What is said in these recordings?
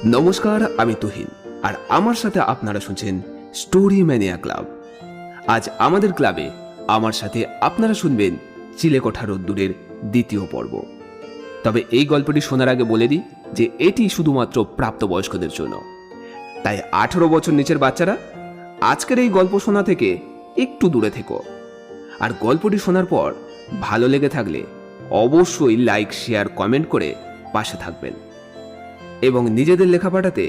নমস্কার, আমি তুহিন আর আমার সাথে আপনারা শুনছেন স্টোরি ম্যানিয়া ক্লাব। আজ আমাদের ক্লাবে আমার সাথে আপনারা শুনবেন চিলেকোঠা রোদ্দুরের দ্বিতীয় পর্ব। তবে এই গল্পটি শোনার আগে বলে দিই যে এটি শুধুমাত্র প্রাপ্তবয়স্কদের জন্য, তাই 18 বছর নিচের বাচ্চারা আজকের এই গল্প শোনা থেকে একটু দূরে থেকো। আর গল্পটি শোনার পর ভালো লেগে থাকলে অবশ্যই লাইক, শেয়ার, কমেন্ট করে পাশে থাকবেন এবং নিজেদের লেখা পাঠাতে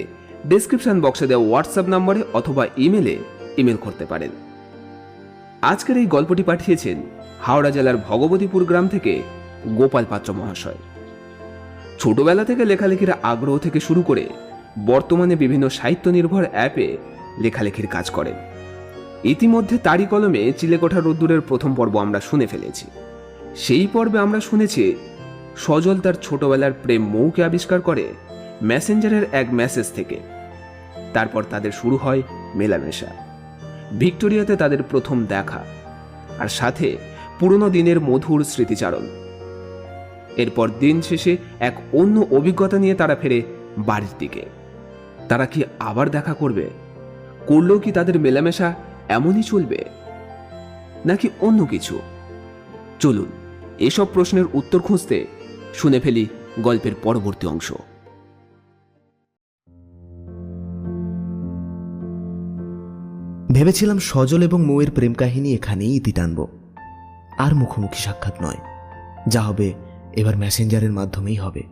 ডেসক্রিপশন বক্সে দেওয়া হোয়াটসঅ্যাপ নম্বরে অথবা ইমেলে ইমেল করতে পারেন। আজকের এই গল্পটি পাঠিয়েছেন হাওড়া জেলার ভগবতীপুর গ্রাম থেকে গোপাল পাত্র মহাশয়। ছোটবেলা থেকে লেখালেখির আগ্রহ থেকে শুরু করে বর্তমানে বিভিন্ন সাহিত্য নির্ভর অ্যাপে লেখালেখির কাজ করেন। ইতিমধ্যে তারই কলমে চিলেকোঠা রোদ্দুরের প্রথম পর্ব আমরা শুনে ফেলেছি। সেই পর্বে আমরা শুনেছি সজল তার ছোটবেলার প্রেম মৌকে আবিষ্কার করে মেসেঞ্জারের এক মেসেজ থেকে। তারপর তাদের শুরু হয় মেলামেশা, ভিক্টোরিয়াতে তাদের প্রথম দেখা, আর সাথে পুরনো দিনের মধুর স্মৃতিচারণ। এরপর দিন শেষে এক অন্য অভিজ্ঞতা নিয়ে তারা ফেরে বাড়ির দিকে। তারা কি আবার দেখা করবে? করলেও কি তাদের মেলামেশা এমনই চলবে, নাকি অন্য কিছু? চলুন এসব প্রশ্নের উত্তর খুঁজতে শুনে ফেলি গল্পের পরবর্তী অংশ। ভেবেছিলাম সজল এবং মৌয়ের প্রেম কাহিনী এখানেই ইতি টানব, আর মুখোমুখি সাক্ষাৎ নয়, যা হবে এবার মেসেঞ্জারের মাধ্যমেই হবে।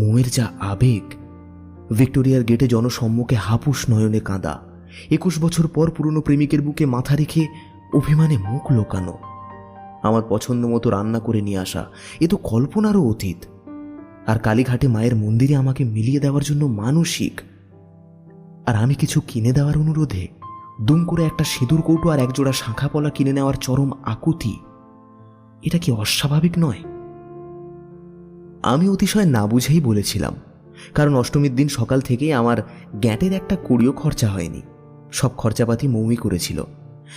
মৌয়ের যা আবেগ, ভিক্টোরিয়ার গেটে জনসম্মুখে হাপুস নয়নে কাঁদা, 21 বছর পর পুরনো প্রেমিকের বুকে মাথা রেখে অভিমানে মুখ লোকানো, আমার পছন্দ মতো রান্না করে নিয়ে আসা, এ তো কল্পনারও অতীত। আর কালীঘাটে মায়ের মন্দিরে আমাকে মিলিয়ে দেওয়ার জন্য মানসিক, আর আমি কিছু কিনে দেওয়ার অনুরোধে দুম করে একটা সিঁদুর কৌটো আর একজোড়া শাঁখা পলা কিনে নেওয়ার চরম আকুতি। এটা কি অস্বাভাবিক নয়? আমি অতিশয় না বুঝেই বলেছিলাম, কারণ অষ্টমীর দিন সকাল থেকেই আমার গ্যাটের একটা কুড়িও খরচা হয়নি, সব খরচাপাতি মৌই করেছিল,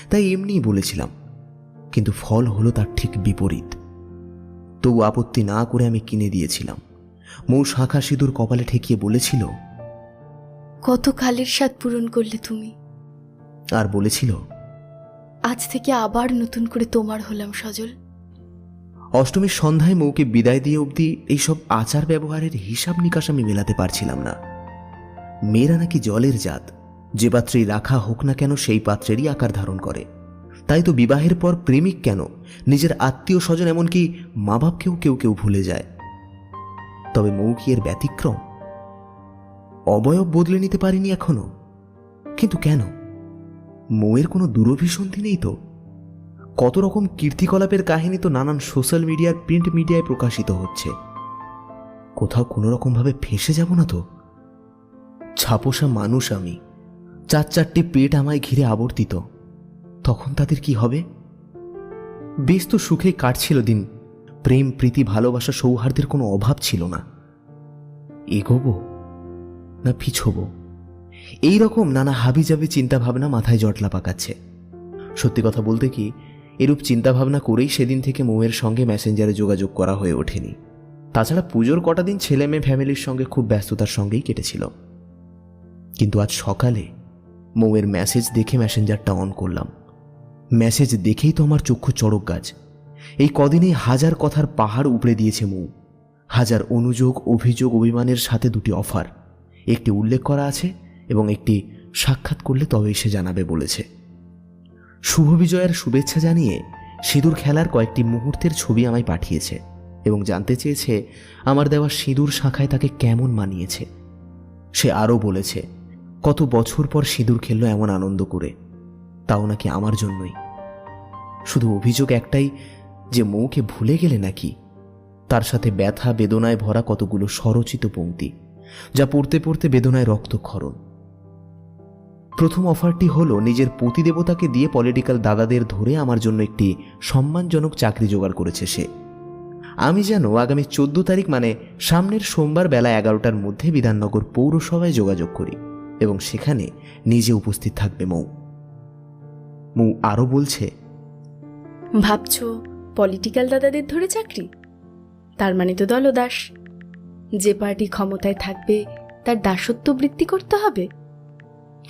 তাই এমনিই বলেছিলাম। কিন্তু ফল হলো তার ঠিক বিপরীত। তবু আপত্তি না করে আমি কিনে দিয়েছিলাম। মৌ শাঁখা সিঁদুর কপালে ঠেকিয়ে বলেছিল, কত কালের স্বাদ পূরণ করলে তুমি। আর বলেছিল, আজ থেকে আবার নতুন করে তোমার হলাম সজল। অষ্টমীর সন্ধ্যায় মৌকে বিদায় দিয়ে অবধি এইসব আচার ব্যবহারের হিসাব নিকাশ আমি মেলাতে পারছিলাম না। মেয়েরা নাকি জলের জাত, যে পাত্রেই রাখা হোক না কেন সেই পাত্রেরই আকার ধারণ করে। তাই তো বিবাহের পর প্রেমিক কেন, নিজের আত্মীয় স্বজন এমনকি মা বাপকেও কেউ কেউ ভুলে যায়। তবে মৌ কি এর ব্যতিক্রম? অবয়ব বদলে নিতে পারিনি এখনো, কিন্তু কেন? মৌয়ের কোনো দুরভিসন্ধি নেই তো? কত রকম কীর্তিকলাপের কাহিনী তো নানান সোশ্যাল মিডিয়ার প্রিন্ট মিডিয়ায় প্রকাশিত হচ্ছে। কোথাও কোনো রকমভাবে ফেঁসে যাব না তো? ছাপোষা মানুষ আমি, 4-4টে পেট আমায় ঘিরে আবর্তিত, তখন তাদের কি হবে? বেশ তো সুখে কাটছিল দিন, প্রেম, প্রীতি, ভালোবাসা, সৌহার্দ্যের কোনো অভাব ছিল না। এগোবো না পিছবো, এইরকম নানা হাবিজাবি চিন্তাভাবনা মাথায় জটলা পাকাচ্ছে। সত্যি কথা বলতে কি, এরূপ চিন্তাভাবনা করেই সেদিন থেকে মৌয়ের সঙ্গে মেসেঞ্জারে যোগাযোগ করা হয়ে ওঠেনি। তাছাড়া পুজোর কটা দিন ছেলে মেয়ে ফ্যামিলির সঙ্গে খুব ব্যস্ততার সঙ্গেই কেটেছিল। কিন্তু আজ সকালে মৌয়ের মেসেজ দেখে মেসেঞ্জারটা অন করলাম। মেসেজ দেখেই তো আমার চক্ষু চড়ক গাছ। এই কদিনেই হাজার কথার পাহাড় উপড়ে দিয়েছে মৌ। হাজার অনুযোগ, অভিযোগ, অভিমানের সাথে 2টি অফার, একটি উল্লেখ করা আছে এবং একটি সাক্ষাৎ করলে তবেই সে জানাবে বলেছে। শুভ বিজয়ের শুভেচ্ছা জানিয়ে সিঁদুর খেলার কয়েকটি মুহূর্তের ছবি আমায় পাঠিয়েছে এবং জানতে চেয়েছে আমার দেওয়া সিঁদুর শাখায় তাকে কেমন মানিয়েছে। সে আরও বলেছে কত বছর পর সিঁদুর খেললো এমন আনন্দ করে, তাও নাকি আমার জন্যই। শুধু অভিযোগ একটাই, যে মৌকে ভুলে গেলে নাকি? তার সাথে ব্যথা বেদনায় ভরা কতগুলো স্বরচিত পংক্তি, যা পড়তে পড়তে বেদনায় রক্তক্ষরণ। প্রথম অফারটি হলো নিজের পতিদেবতাকে দিয়ে পলিটিক্যাল দাদাদের ধরে আমার জন্য একটি সম্মানজনক চাকরি জোগাড় করেছে সে। আমি যেন আগামী 14 তারিখ মানে সামনের সোমবার বেলা 11টার মধ্যে বিধাননগর পৌরসভায় যোগাযোগ করি এবং সেখানে নিজে উপস্থিত থাকবে মৌ। মৌ আরও বলছে, ভাবছো পলিটিক্যাল দাদাদের ধরে চাকরি? তার মানে তো দলদাস। যে পার্টি ক্ষমতায় থাকবে তার দাসত্ব বৃত্তি করতে হবে?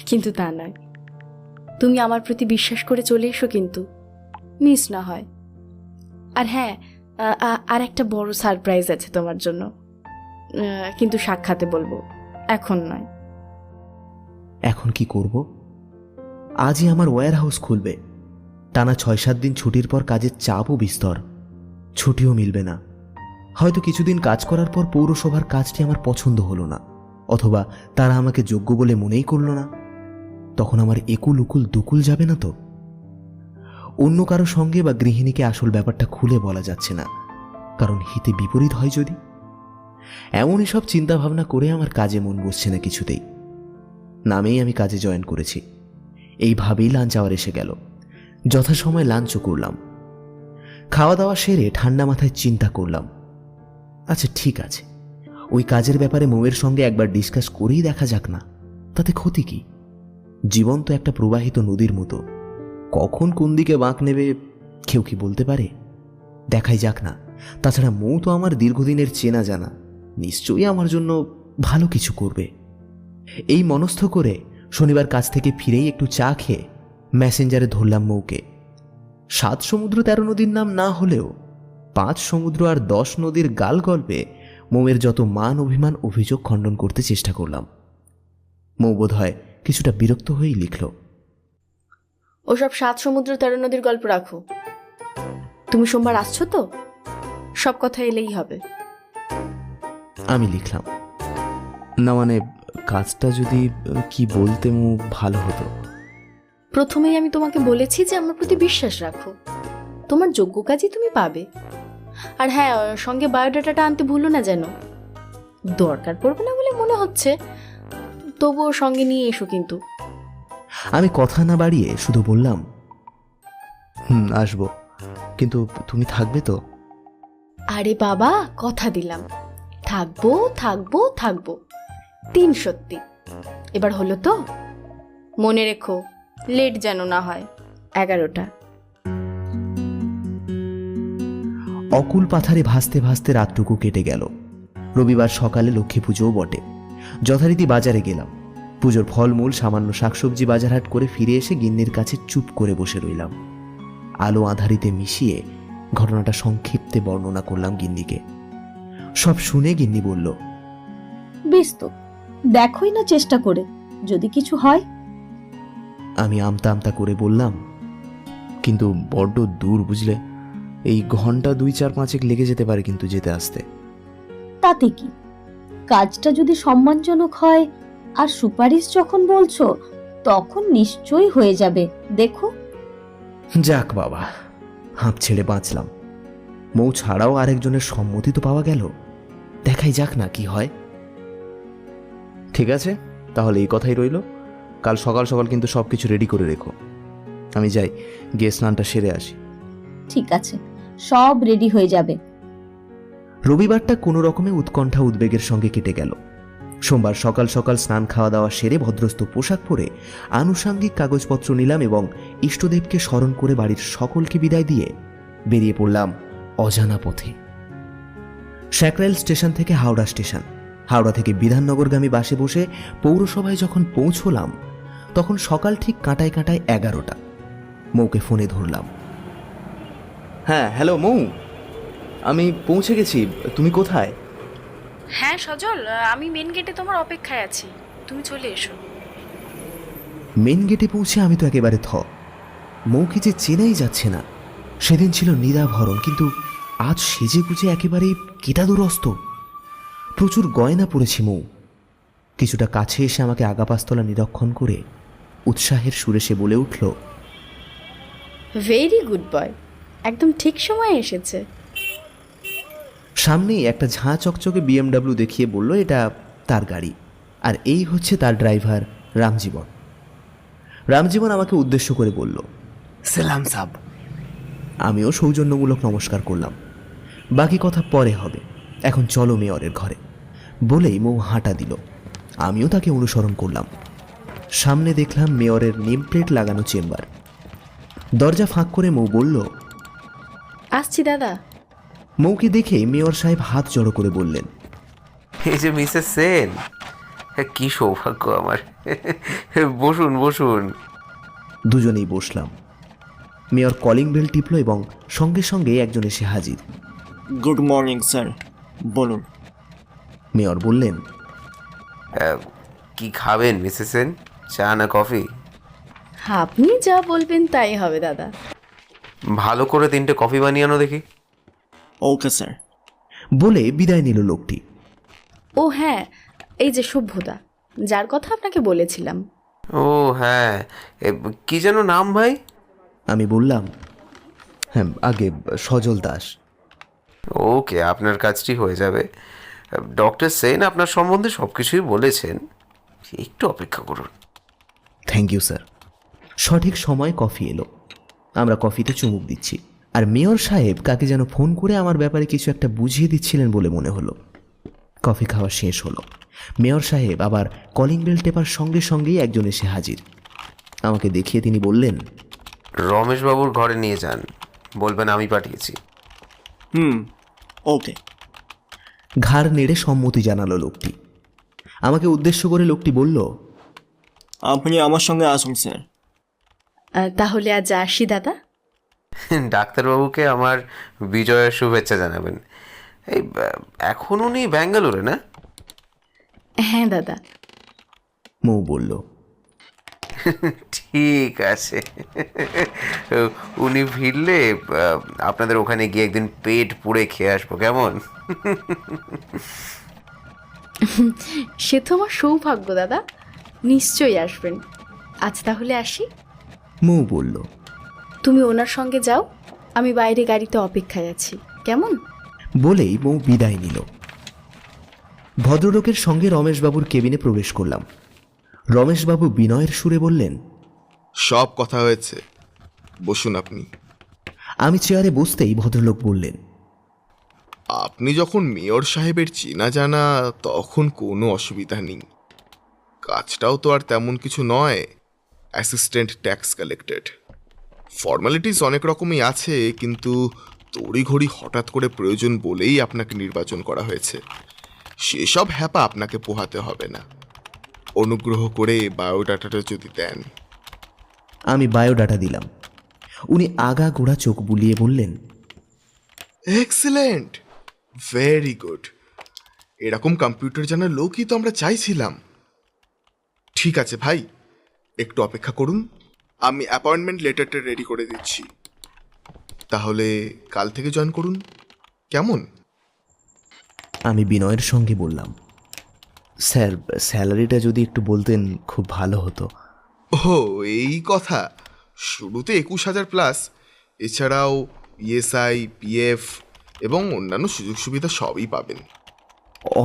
কিন্তু তা নয়, তুমি আমার প্রতি বিশ্বাস করে চলে এসো, কিন্তু মিস না হয়। আর হ্যাঁ, আর একটা বড় সারপ্রাইজ আছে তোমার জন্য, কিন্তু সাক্ষাতে বলবো, এখন নয়। এখন কি করব? আজই আমার ওয়্যার হাউস খুলবে। টানা 6-7 দিন ছুটির পর কাজের চাপও বিস্তর, ছুটিও মিলবে না। হয়তো কিছুদিন কাজ করার পর পৌরসভার কাজটি আমার পছন্দ হলো না, অথবা তারা আমাকে যোগ্য বলে মনেই করলো না। তখন আমার একুল উকুল দুকুল যাবে না তো? অন্য কারো সঙ্গে বা গৃহিণীকে আসল ব্যাপারটা খুলে বলা যাচ্ছে না, কারণ হিতে বিপরীত হয় যদি। এমনই সব চিন্তা ভাবনা করে আমার কাজে মন বসছে না কিছুতেই। নামেই আমি কাজে জয়েন করেছি। এইভাবেই লাঞ্চ আওয়ার এসে গেল। যথাসময় লাঞ্চও করলাম। খাওয়া দাওয়া সেরে ঠান্ডা মাথায় চিন্তা করলাম, আচ্ছা ঠিক আছে, ওই কাজের ব্যাপারে মৌয়ের সঙ্গে একবার ডিসকাস করেই দেখা যাক না, তাতে ক্ষতি কি? জীবন তো একটা প্রবাহিত নদীর মতো, কখন কোন দিকে বাঁক নেবে কেউ কি বলতে পারে? দেখাই যাক না। তাছাড়া মৌ তো আমার দীর্ঘদিনের চেনা জানা, নিশ্চয়ই আমার জন্য ভালো কিছু করবে। এই মনস্থ করে শনিবার কাজ থেকে ফিরেই একটু চা খেয়ে মেসেঞ্জারে ধরলাম মৌকে। 7 সমুদ্র 13 নদীর নাম না হলেও 5 সমুদ্র আর 10 নদীর গাল গল্পে মৌয়ের যত মান অভিমান অভিযোগ খণ্ডন করতে চেষ্টা করলাম। মৌ বোধ হয় কিছুটা বিরক্ত হয়েই লিখল, ওসব 7 সমুদ্র 13 নদীর গল্প রাখো। তুমি সোমবার আসছো তো? সব কথা এলেই হবে। আমি লিখলাম, না মানে কাজটা যদি কি বলতে মৌ ভালো হতো। প্রথমেই আমি তোমাকে বলেছি যে আমার প্রতি বিশ্বাস রাখো, তোমার যোগ্য কাজই তুমি পাবে। আর হ্যাঁ, সঙ্গে বায়োডাটাটা আনতে ভুলো না যেন। দরকার পড়বে না বলে মনে হচ্ছে, তবুও সঙ্গে নিয়ে এসো কিন্তু। আমি কথা না বাড়িয়ে শুধু বললাম, আসবো, কিন্তু তুমি থাকবে তো? আরে বাবা, কথা দিলাম, থাকবো থাকবো থাকবো, 3 সত্যি। এবার হলো তো? মনে রেখো, লেট যেন না হয়। 11টা। অকুল পাথারে ভাসতে ভাসতে রাতটুকু কেটে গেল। রবিবার সকালে লক্ষ্মী পুজোও বটে। যথারীতি বাজারে গেলাম। পুজোর ফলমূল সামান্য শাকসবজি বাজারহাট করে ফিরে এসে গিন্নির কাছে চুপ করে বসে রইলাম। আলো আঁধারিতে মিশিয়ে ঘটনাটা সংক্ষিপ্তে বর্ণনা করলাম গিন্নিকে। সব শুনে গিন্নি বলল, বেশ তো, দেখোই না চেষ্টা করে, যদি কিছু হয়। আমি আমতা আমতা করে বললাম, কিন্তু বড্ড দূর বুঝলে, এই ঘন্টা 2-4-5 লেগে যেতে পারে কিন্তু যেতে আসতে। তাতে কি, কাজটা যদি সম্মানজনক হয় আর সুপারিশ যখন বলছো, তখন নিশ্চয়ই হয়ে যাবে, দেখো। যাক বাবা, হাঁপ ছেড়ে বাঁচলাম। মৌ ছাড়াও আরেকজনের সম্মতি তো পাওয়া গেল। দেখাই যাক না কি হয়। ঠিক আছে, তাহলে এই কথাই রইল। কাল সকাল সকাল কিন্তু সবকিছু রেডি করে রেখো। আমি যাই, গিয়ে স্নানটা সেরে আসি। ঠিক আছে, সব রেডি হয়ে যাবে। রবিবারটা কোনো রকমে উৎকণ্ঠা উদ্বেগের সঙ্গে কেটে গেল। সোমবার সকাল সকাল স্নান খাওয়া দাওয়া সেরে ভদ্রস্থ পোশাক পরে আনুষাঙ্গিক কাগজপত্র নিলাম এবং ইষ্টদেবকে স্মরণ করে বাড়ির সকলকে বিদায় দিয়ে বেরিয়ে পড়লাম অজানা পথে। স্যাকরাইল স্টেশন থেকে হাওড়া স্টেশন, হাওড়া থেকে বিধাননগরগামী বাসে বসে পৌরসভায় যখন পৌঁছলাম, তখন সকাল ঠিক কাঁটায় কাঁটায় 11টা। মৌকে ফোনে ধরলাম। হ্যাঁ, হ্যালো মৌ, আমি পৌঁছে গেছি। তুমি কোথায়? হ্যাঁ সজল, আমি মেন গেটে তোমার অপেক্ষায় আছি, তুমি চলে এসো। মেন গেটে পৌঁছে আমি তো একেবারে মৌকে যে চেনাই যাচ্ছে না। সেদিন ছিল নিরাভরণ, কিন্তু আজ সেজে গুজে একেবারেই কেটাদুরস্ত। প্রচুর গয়না পড়েছি মৌ। কিছুটা কাছে এসে আমাকে আগাপাস্তলা নিরীক্ষণ করে উৎসাহের সুরে সে বলে উঠল, ভেরি গুড বয়, একদম ঠিক সময়ে এসেছে। সামনেই একটা ঝাঁ চকচকে BMW দেখিয়ে বলল এটা তার গাড়ি, আর এই হচ্ছে তার ড্রাইভার রামজীবন। রামজীবন আমাকে উদ্দেশ্য করে বলল, সালাম সাব। আমিও সৌজন্যমূলক নমস্কার করলাম। বাকি কথা পরে হবে, এখন চলো মেয়রের ঘরে বলেই মৌ হাঁটা দিল। আমিও তাকে অনুসরণ করলাম। সামনে দেখলাম মেয়রের নেম প্লেট লাগানো চেম্বার। দরজা ফাঁক করে মৌ বলল, আসছি দাদা। মৌকে দেখে মেয়র সাহেব হাত জড়ো করে বললেন, এই যে মিসেস সেন, কি সৌভাগ্য আমার। বসুন বসুন। দুজনেই বসলাম। মেয়র কলিং বেল টিপল এবং সঙ্গে সঙ্গে একজন এসে হাজির। গুড মর্নিং স্যার, বলুন। মেয়র বললেন, কি খাবেন মিসেস সেন, চা না কফি? আপনি যা বলবেন তাই হবে দাদা। ভালো করে 3টে কফি বানিয়ে আনো দেখি। Okay sir. বলে বিদায় নিল লোকটি। ও হ্যাঁ, এই যে সভ্যদা, যার কথা আপনাকে বলেছিলাম। ও হ্যাঁ, কি যেন নাম ভাই? আমি বললাম, হ্যাঁ আগে সজল দাস। ওকে, আপনার কাজটি হয়ে যাবে। ডক্টর সেন আপনার সম্বন্ধে সব কিছুই বলেছেন, একটু অপেক্ষা করুন। Thank you sir. সঠিক সময় কফি এলো। আমরা কফিতে চুমুক দিচ্ছি, আর মেয়র সাহেব কাকে যেন ফোন করে আমার ব্যাপারে কিছু একটা বুঝিয়ে দিচ্ছিলেন বলে মনে হলো। কফি খাওয়া শেষ হলো। মেয়র সাহেব আবার কলিং বেল টেপার সঙ্গে সঙ্গেই একজন এসে হাজির। আমাকে দেখিয়ে তিনি বললেন, রমেশবাবুর ঘরে নিয়ে যান, বলবেন আমি পাঠিয়েছি। ওকে। ঘাড় নেড়ে সম্মতি জানালো লোকটি। আমাকে উদ্দেশ্য করে লোকটি বলল, আপনি আমার সঙ্গে আসুন স্যার। তাহলে আজ আসি দাদা। ডাক্তারবাবুকে আমার বিজয়ের শুভেচ্ছা জানাবেন। এই এখন উনি ব্যাঙ্গালোরে না? হ্যাঁ দাদা। মৌ বলল, ঠিক আছে। উনি ফিরলে আপনাদের ওখানে গিয়ে একদিন পেট পুড়ে খেয়ে আসবো, কেমন? সে তো আমার সৌভাগ্য দাদা, নিশ্চয়ই আসবেন। আজ তাহলে আসি। মৌ বলল, তুমি ওনার সঙ্গে যাও, আমি বাইরে গাড়িতে অপেক্ষায় আছি, কেমন? বলেই মৌ বিদায় নিল। ভদ্রলোকের সঙ্গে রমেশবাবুর কেবিনে প্রবেশ করলাম। রমেশবাবু বিনয়ের সুরে বললেন, সব কথা হয়েছে, বসুন আপনি। আমি চেয়ারে বসতেই ভদ্রলোক বললেন, আপনি যখন মেয়র সাহেবের চেনা জানা, তখন কোনো অসুবিধা নেই। কাজটাও তো আর তেমন কিছু নয়, অ্যাসিস্ট্যান্ট ট্যাক্স কালেক্টেড। ফর্মালিটিস অনেক রকমই আছে, কিন্তু তড়িঘড়ি হঠাৎ করে প্রয়োজন বলেই আপনাকে নির্বাচন করা হয়েছে। সেসব হ্যাপা আপনাকে পোহাতে হবে না। অনুগ্রহ করে বায়োডাটাটা যদি দেন। আমি বায়োডাটা দিলাম। উনি আগাগোড়া চোখ বুলিয়ে বললেন, এক্সেলেন্ট, ভেরি গুড। এরকম কম্পিউটার জানার লোকই তো আমরা চাইছিলাম। ঠিক আছে ভাই, একটু অপেক্ষা করুন, আমি অ্যাপয়েন্টমেন্ট লেটারটা রেডি করে দিচ্ছি। তাহলে কাল থেকে জয়েন করুন, কেমন? আমি বিনয়ের সঙ্গে বললাম, স্যার স্যালারিটা যদি একটু বলতেন খুব ভালো হতো। ও এই কথা, শুরুতে 21,000 প্লাস, এছাড়াও ইএসআই, পিএফ এবং অন্যান্য সুযোগ সুবিধা সবই পাবেন।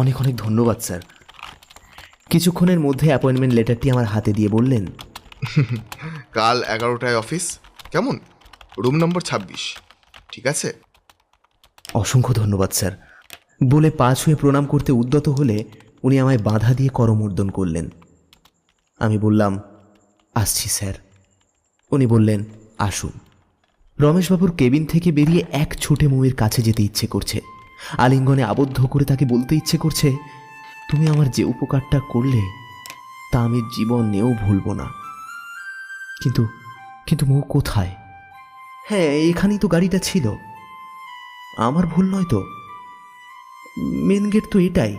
অনেক অনেক ধন্যবাদ স্যার। কিছুক্ষণের মধ্যে অ্যাপয়েন্টমেন্ট লেটারটি আমার হাতে দিয়ে বললেন, কাল 11টায় অফিস, কেমন? রুম নম্বর 26, ঠিক আছে? অসংখ্য ধন্যবাদ স্যার। বলে পা ছুঁয়ে প্রণাম করতে উদ্যত হলে উনি আমায় বাধা দিয়ে করমর্দন করলেন। আমি বললাম, আসছি স্যার। উনি বললেন, আসুন। রমেশবাবুর কেবিন থেকে বেরিয়ে এক ছুটে মৌয়ের কাছে যেতে ইচ্ছে করছে। আলিঙ্গনে আবদ্ধ করে তাকে বলতে ইচ্ছে করছে, তুমি আমার যে উপকারটা করলে তা আমি জীবনেও ভুলব না। কিন্তু কিন্তু মৌ কোথায়? হ্যাঁ, এখানেই তো গাড়িটা ছিল। আমার ভুল নয় তো? মেন গেট তো এটাই।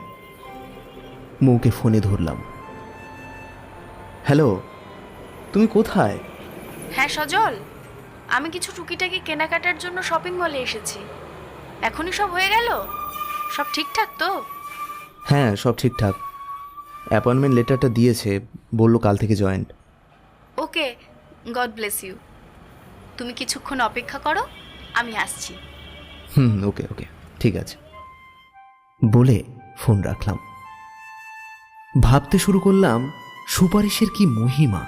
মৌকে ফোনে ধরলাম। হ্যালো, তুমি কোথায়? হ্যাঁ সজল, আমি কিছু টুকিটাকি কেনাকাটার জন্য শপিং মলে এসেছি। এখনই সব হয়ে গেল? সব ঠিকঠাক তো? হ্যাঁ, সব ঠিকঠাক। অ্যাপয়েন্টমেন্ট লেটারটা দিয়েছে, বললো কাল থেকে join. Okay, God bless you. তুমি কিছুক্ষণ অপেক্ষা করো, আমি আসছি। ওকে ওকে, ঠিক আছে। বলে ফোন রাখলাম। ভাবতে শুরু করলাম, সুপারিশের কি মহিমা।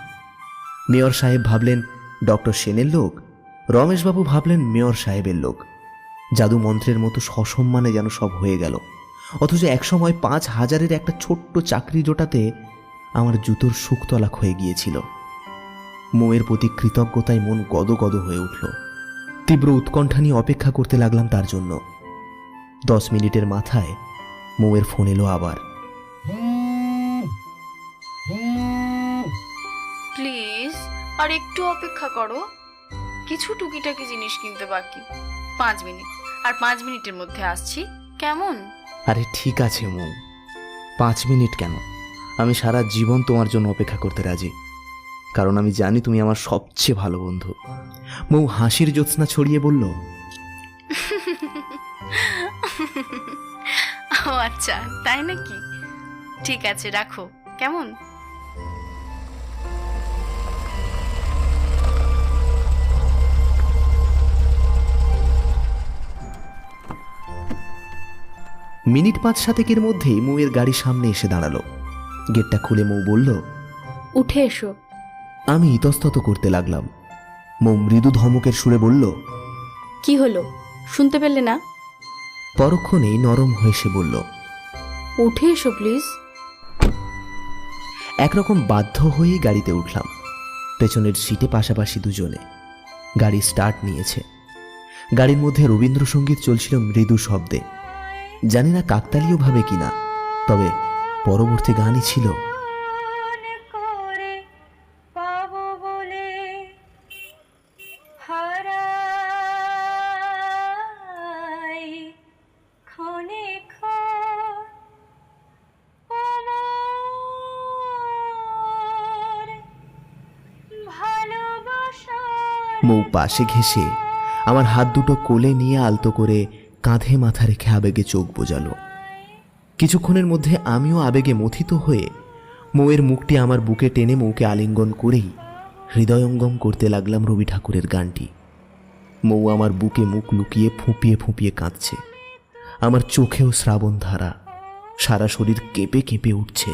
মেয়র সাহেব ভাবলেন ডক্টর সেনের লোক, রমেশবাবু ভাবলেন মেয়র সাহেবের লোক। জাদু মন্ত্রের মতো সসম্মানে যেন সব হয়ে গেল। অথচ একসময় 5,000-এর একটা ছোট্ট চাকরি জোটাতে আমার জুতোর শুকতলা ক্ষয়ে গিয়েছিল। মৌয়ের প্রতি কৃতজ্ঞতায় মন গদগদ হয়ে উঠল। তীব্র উৎকণ্ঠা নিয়ে অপেক্ষা করতে লাগলাম তার জন্য। 10 মিনিটের মাথায় মৌয়ের ফোন এলো আবার। আর একটু অপেক্ষা করো, কিছু টুকিটাকি জিনিস কিনতে বাকি। 5 মিনিট, আর 5 মিনিটের মধ্যে আসছি, কেমন? আরে ঠিক আছে মৌ, 5 মিনিট কেন, আমি সারা জীবন তোমার জন্য অপেক্ষা করতে রাজি, কারণ আমি জানি তুমি আমার সবচেয়ে ভালো বন্ধু। মৌ হাসির জ্যোৎস্না ছড়িয়ে বলল, ও আচ্ছা, তাই নাকি? ঠিক আছে, রাখো, কেমন? মিনিট 5-7 মধ্যেই মৌয়ের গাড়ি সামনে এসে দাঁড়ালো। গেটটা খুলে মৌ বলল, উঠে এসো। আমি ইতস্তত করতে লাগলাম। মৌ মৃদু ধমকের সুরে বলল, কি হলো, শুনতে পেলে না? পরক্ষণেই নরম হয়ে সে বলল, উঠে এসো প্লিজ। একরকম বাধ্য হয়েই গাড়িতে উঠলাম। পেছনের সিটে পাশাপাশি দুজনে। গাড়ি স্টার্ট নিয়েছে। গাড়ির মধ্যে রবীন্দ্রসঙ্গীত চলছিল মৃদু শব্দে। জানি না কাকতালীয়ভাবে কিনা, তবে পরবর্তী গানই ছিল, মৌ পাশে ঘেঁষে আমার হাত দুটো কোলে নিয়ে আলতো করে কাঁধে মাথা রেখে আবেগে চোখ বোজালো। কিছুক্ষণের মধ্যে আমিও আবেগে মথিত হয়ে মৌয়ের মুখটি আমার বুকে টেনে মৌকে আলিঙ্গন করেই হৃদয়ঙ্গম করতে লাগলাম রবি ঠাকুরের গানটি। মৌ আমার বুকে মুখ লুকিয়ে ফুঁপিয়ে ফুঁপিয়ে কাঁদছে। আমার চোখেও শ্রাবণ ধারা, সারা শরীর কেঁপে কেঁপে উঠছে।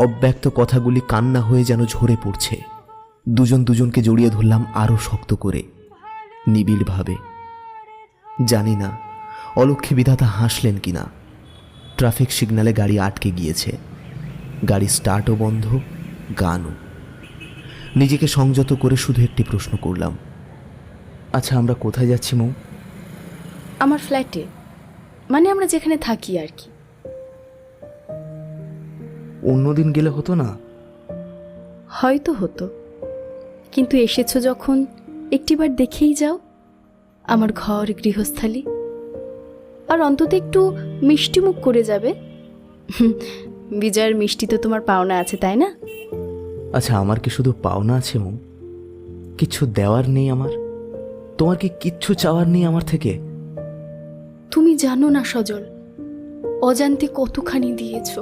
অব্যক্ত কথাগুলি কান্না হয়ে যেন ঝরে পড়ছে। দুজন দুজনকে জড়িয়ে ধরলাম আরো শক্ত করে, নিবিড়ভাবে। জানি না অলক্ষ্যে বিধাতা হাসলেন কিনা। ট্রাফিক সিগন্যালে গাড়ি আটকে গিয়েছে। গাড়ি স্টার্টও বন্ধ, গানও। নিজেকে সংযত করে শুধু একটি প্রশ্ন করলাম, আচ্ছা আমরা কোথায় যাচ্ছি মৌ? আমার ফ্ল্যাটে, মানে আমরা যেখানে থাকি আর কি। অন্যদিন গেলে হতো না? হয়তো হতো, কিন্তু এসেছো যখন একটিবার দেখেই যাও আমার ঘর গৃহস্থালী। আর অন্তত একটু মিষ্টি মুখ করে যাবে। বিজয়ের মিষ্টি তো তোমার পাওনা আছে, তাই না? আচ্ছা আমার কি শুধু পাওনা আছে মৌ? কিচ্ছু দেওয়ার নেই আমার? তোমার কি কিচ্ছু চাওয়ার নেই আমার থেকে? তুমি জানো না সজল, অজান্তে কতখানি দিয়েছো।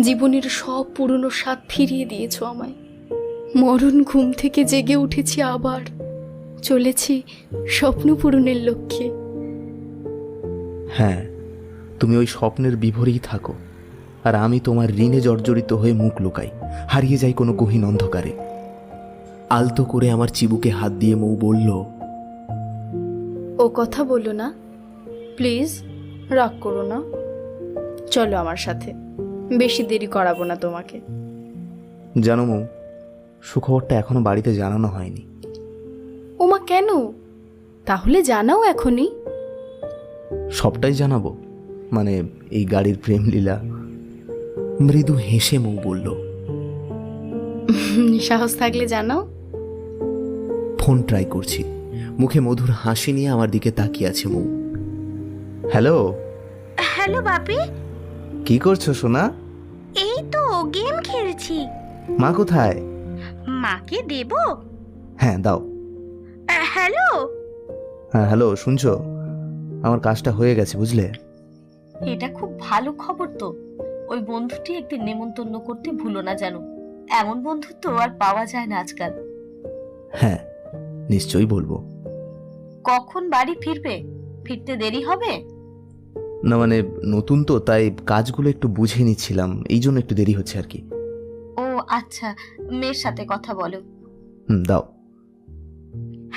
জীবনের সব পুরনো স্বাদ ফিরিয়ে দিয়েছো আমায়। মরণ ঘুম থেকে জেগে উঠেছি, আবার চলেছি স্বপ্ন পূরণের লক্ষ্যে। হ্যাঁ, তুমি ওই স্বপ্নের বিভোরেই থাকো, আর আমি তোমার ঋণে জর্জরিত হয়ে মুখ লুকাই, হারিয়ে যাই কোনো গহীন অন্ধকারে। আলতো করে আমার চিবুকে হাত দিয়ে মৌ বলল, ও কথা বলো না প্লিজ, রাগ করো না। চলো আমার সাথে, বেশি দেরি করাবো না তোমাকে। জানো মৌ, সুখবরটা এখনো বাড়িতে জানানো হয়নি। ওমা, কেন? তাহলে জানাও এখনই। সবটাই জানাবো, মানে এই গাড়ির প্রেম লীলা। মৃদু হেসে মৌ বলল, সাহস থাকলে জানাও। ফোন ট্রাই করছি। মুখে মধুর হাসি নিয়ে আমার দিকে তাকিয়ে আছে মৌ। হ্যালো। হ্যালো বাপি। কি করছো সোনা? এই তো গেম খেলছি। মা কোথায়? মাকে দেব? হ্যাঁ দাও। হ্যালো। হ্যাঁ হ্যালো, শুনছো? আমার কাজটা হয়ে গেছে বুঝলে। এটা খুব ভালো খবর তো। ওই বন্ধুটি একদিন নেমন্তন্ন করতে ভুলো না যেন। এমন বন্ধু তো আর পাওয়া যায় না আজকাল। হ্যাঁ নিশ্চয়ই বলবো। কখন বাড়ি ফিরবে? ফিরতে দেরি হবে? না মানে নতুন তো, তাই কাজগুলো একটু বুঝে নিচ্ছিলাম, এই জন্য একটু দেরি হচ্ছে আর কি। ও আচ্ছা, মেয়ের সাথে কথা বলো। দাও।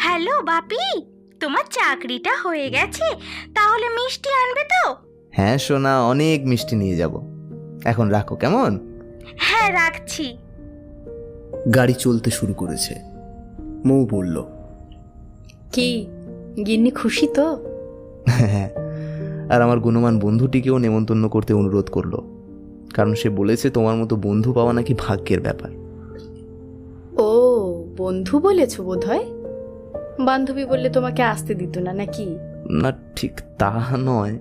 হ্যালো বাপি, তোমার চাকরিটা হয়ে গেছে, তাহলে মিষ্টি আনবে তো? হ্যাঁ সোনা, অনেক মিষ্টি নিয়ে যাব। এখন রাখো কেমন? হ্যাঁ রাখছি। গাড়ি চলতে শুরু করেছে। মৌ বলল, কি গিন্নি খুশি তো? হ্যাঁ, আর আমার গুণমান বন্ধুটিকেও নেমন্তন্ন করতে অনুরোধ করলো, কারণ সে বলেছে তোমার মতো বন্ধু পাওয়া নাকি ভাগ্যের ব্যাপার। ও বন্ধু বলেছ বোধহয়? বান্ধবী বললে তোমাকে আসতে দিত না নাকি? না, ঠিক তা নয়,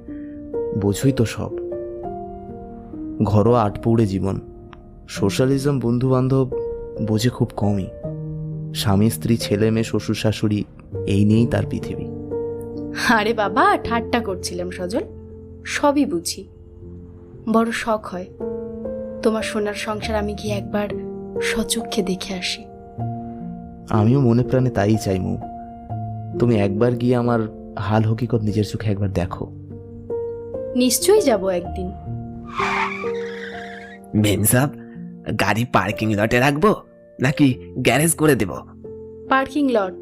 বোঝই তো সব। ঘরোয়া আটপৌড়ে জীবন, সোশ্যালিজম, বন্ধু বান্ধব বোঝে খুব কমই। স্বামী স্ত্রী ছেলে মেয়ে শ্বশুর শাশুড়ি, এই নিয়েই তার পৃথিবী। আরে বাবা, ঠাট্টা করছিলাম সজল, সবই বুঝি। বড় শখ হয় তোমার সোনার সংসার আমি গিয়ে একবার সচক্ষে দেখে আসি। আমিও মনে প্রাণে তাই চাই মৌ। তুমি একবার গিয়ে আমার হাল হকিকত নিজের চোখে একবার দেখো। নিশ্চয়ই যাব একদিন। মেম সাহেব, গাড়ি পার্কিং লটে রাখবো নাকি গ্যারেজ করে দেব? Parking lot.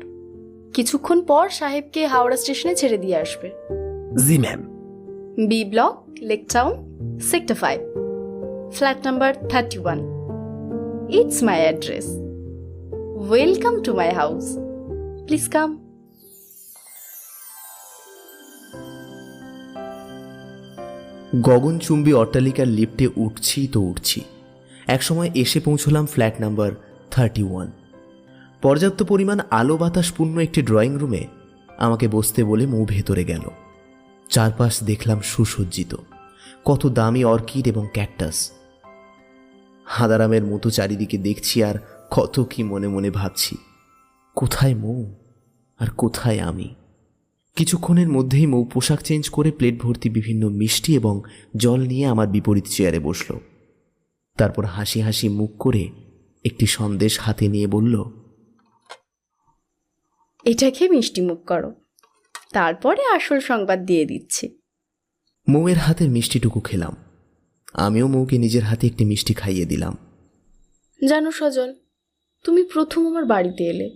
কিছুক্ষণ পর সাহেবকে হাওড়া স্টেশনে ছেড়ে দিয়ে আসবে। জি ma'am. B block, Lake Town, sector 5, flat number 31। It's my address. Welcome to my house, please come. গগনচুম্বী অট্টালিকার লিফটে উঠছি তো উঠছি। একসময় এসে পৌঁছলাম ফ্ল্যাট নাম্বার 31। পর্যাপ্ত পরিমাণ আলো বাতাসপূর্ণ একটি ড্রয়িং রুমে আমাকে বসতে বলে মৌ ভেতরে গেল। চারপাশ দেখলাম সুসজ্জিত, কত দামি অর্কিড এবং ক্যাকটাস। হাদারামের মতো চারিদিকে দেখছি আর কত কি মনে মনে ভাবছি, কোথায় মৌ আর কোথায় আমি। কিছুক্ষণের মধ্যেই মৌ পোশাক চেঞ্জ করে প্লেট ভর্তি বিভিন্ন মিষ্টি এবং জল নিয়ে আমার বিপরীত চেয়ারে বসল। তারপর হাসি হাসি মুখ করে একটি সন্দেশ হাতে নিয়ে বলল, এটা খেয়ে মিষ্টি মুখ করো, তারপরে আসল সংবাদ দিয়ে দিচ্ছি। মৌয়ের হাতের মিষ্টিটুকু খেলাম। আমিও মৌকে নিজের হাতে একটি মিষ্টি খাইয়ে দিলাম। জানো সজল, তুমি প্রথম আমার বাড়িতে এলে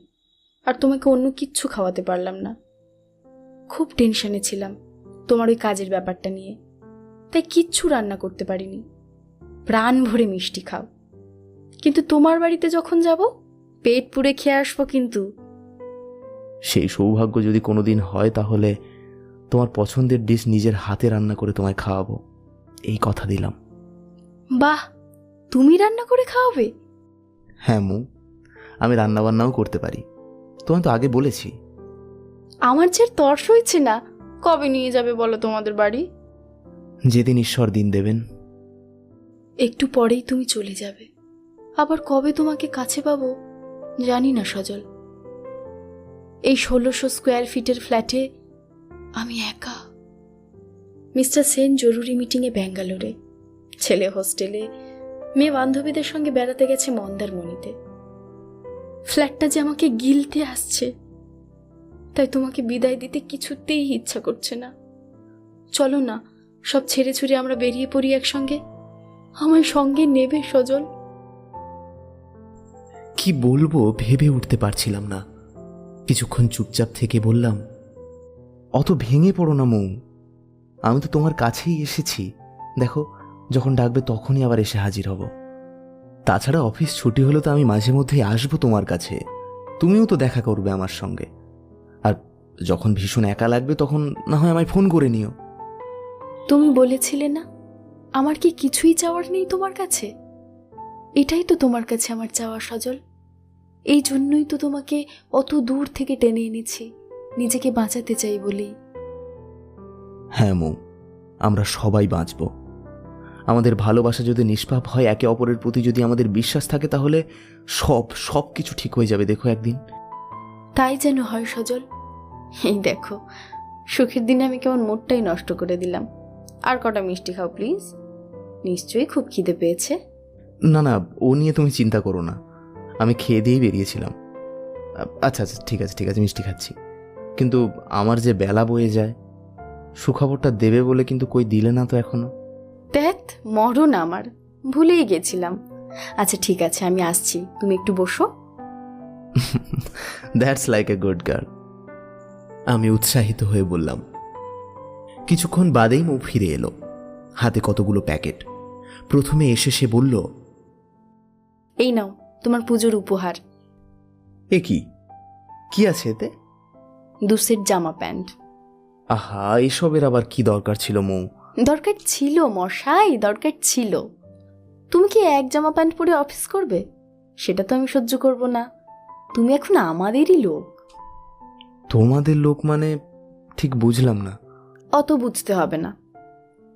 আর তোমাকে অন্য কিচ্ছু খাওয়াতে পারলাম না। খুব টেনশনে ছিলাম তোমার ওই কাজের ব্যাপারটা নিয়ে, তাই কিচ্ছু রান্না করতে পারিনি। প্রাণ ভরে মিষ্টি খাও, কিন্তু তোমার বাড়িতে যখন যাব পেট পুড়ে খেয়ে আসবো কিন্তু। সেই সৌভাগ্য যদি কোনোদিন হয় তাহলে তোমার পছন্দের ডিশ নিজের হাতে রান্না করে তোমায় খাওয়াবো, এই কথা দিলাম। বাহ, তুমি রান্না করে খাওয়াবে? হ্যাঁ মৌ, আমি রান্নাবান্নাও করতে পারি, তোমায় তো আগে বলেছি। আমার যে তর্স হয়েছে না, কবে নিয়ে যাবে বলো তোমাদের বাড়ি? যেদিন ঈশ্বর দিন দেবেন। একটু পরেই তুমি চলে যাবে, আবার কবে তোমাকে কাছে পাবো জানি না সজল। এই 1600 স্কোয়ার ফিটের ফ্ল্যাটে আমি একা। মিস্টার সেন জরুরি মিটিংয়ে ব্যাঙ্গালোরে, ছেলে হোস্টেলে, মেয়ে বান্ধবীদের সঙ্গে বেড়াতে গেছে মন্দারমণিতে। ফ্ল্যাটটা যে আমাকে গিলতে আসছে, তাই তোমাকে বিদায় দিতে কিছুতেই ইচ্ছা করছে না। চলো না, সব ছেড়ে ছুড়ে আমরা বেরিয়ে পড়ি একসঙ্গে। আমার সঙ্গে নেবে সজল? কি বলবো ভেবে উঠতে পারছিলাম না। কিছুক্ষণ চুপচাপ থেকে বললাম, অত ভেঙে পড়ো না মৌ, আমি তো তোমার কাছেই এসেছি। দেখো, যখন ডাকবে তখনই আবার এসে হাজির হব। তাছাড়া অফিস ছুটি হলে তো আমি মাঝে মধ্যেই আসবো তোমার কাছে, তুমিও তো দেখা করবে আমার সঙ্গে। আর যখন ভীষণ একা লাগবে তখন না হয় আমায় ফোন করে নিও। তুমি বলেছিলে না আমার কি কিছুই চাওয়ার নেই তোমার কাছে? এটাই তো তোমার কাছে আমার চাওয়া সজল। এই জন্যই তো তোমাকে অত দূর থেকে টেনে এনেছি, নিজেকে বাঁচাতে চাই বলেই। হ্যাঁ মৌ, আমরা সবাই বাঁচব। আমাদের ভালোবাসা যদি নিষ্পাপ হয়, একে অপরের প্রতি যদি আমাদের বিশ্বাস থাকে, তাহলে সব কিছু ঠিক হয়ে যাবে। দেখো একদিন। তাই যেন হয় সজল। এই দেখো, সুখের দিনে আমি কেমন মুডটাই নষ্ট করে দিলাম। আর কটা মিষ্টি খাও প্লিজ, নিশ্চয়ই খুব খিদে পেয়েছে। না না, ও নিয়ে তুমি চিন্তা করো না, আমি খেয়ে দিয়েই বেরিয়েছিলাম। আচ্ছা আচ্ছা, ঠিক আছে মিষ্টি খাচ্ছি। কিন্তু আমার যে বেলা বয়ে যায়, সুখবরটা দেবে বলে কিন্তু কই দিলে না তো এখনো। দেখ, মরণ আমার, ভুলেই গেছিলাম। আচ্ছা ঠিক আছে, আমি আসছি, তুমি একটু বসো। That's like a good girl, আমি উৎসাহিত হয়ে বললাম। কিছুক্ষণ বাদেই মৌ ফিরে এলো, হাতে কতগুলো প্যাকেট। প্রথমে এসে সে বলল, এই নাও তোমার পুজোর উপহার। এ কি আছে এতে? 2 সেট জামা প্যান্ট। আহা, এসবের আবার কি দরকার ছিল মৌ? দরকার ছিল মশাই, দরকার ছিল। তুমি কি এক জামা প্যান্ট পরে অফিস করবে? সেটা তো আমি সহ্য করব না। তুমি এখন আমাদেরই লোক। তোমাদের লোক মানে ঠিক বুঝলাম না। অত বুঝতে হবে না,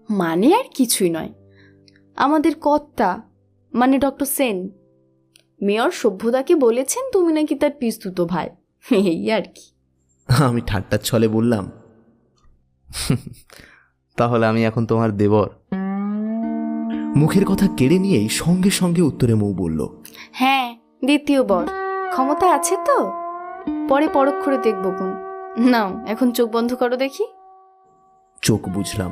মানে আর কিছুই নয়। আমাদের কর্তা মানে ডক্টর সেন মেয়র সভ্যতাকে বলেছেন তুমি নাকি তার পিস্তুত ভাই, এই আর কি। আমি ঠাট্টার ছলে বললাম, তাহলে আমি এখন তোমার দেবর? মুখের কথা কেড়ে নিয়েই সঙ্গে সঙ্গে উত্তরে মৌ বলল, হ্যাঁ, দ্বিতীয় বর। ক্ষমতা আছে তো, পরে পরখ করে দেখবো কোন। নাও এখন চোখ বন্ধ করো দেখি। চোখ বুঝলাম।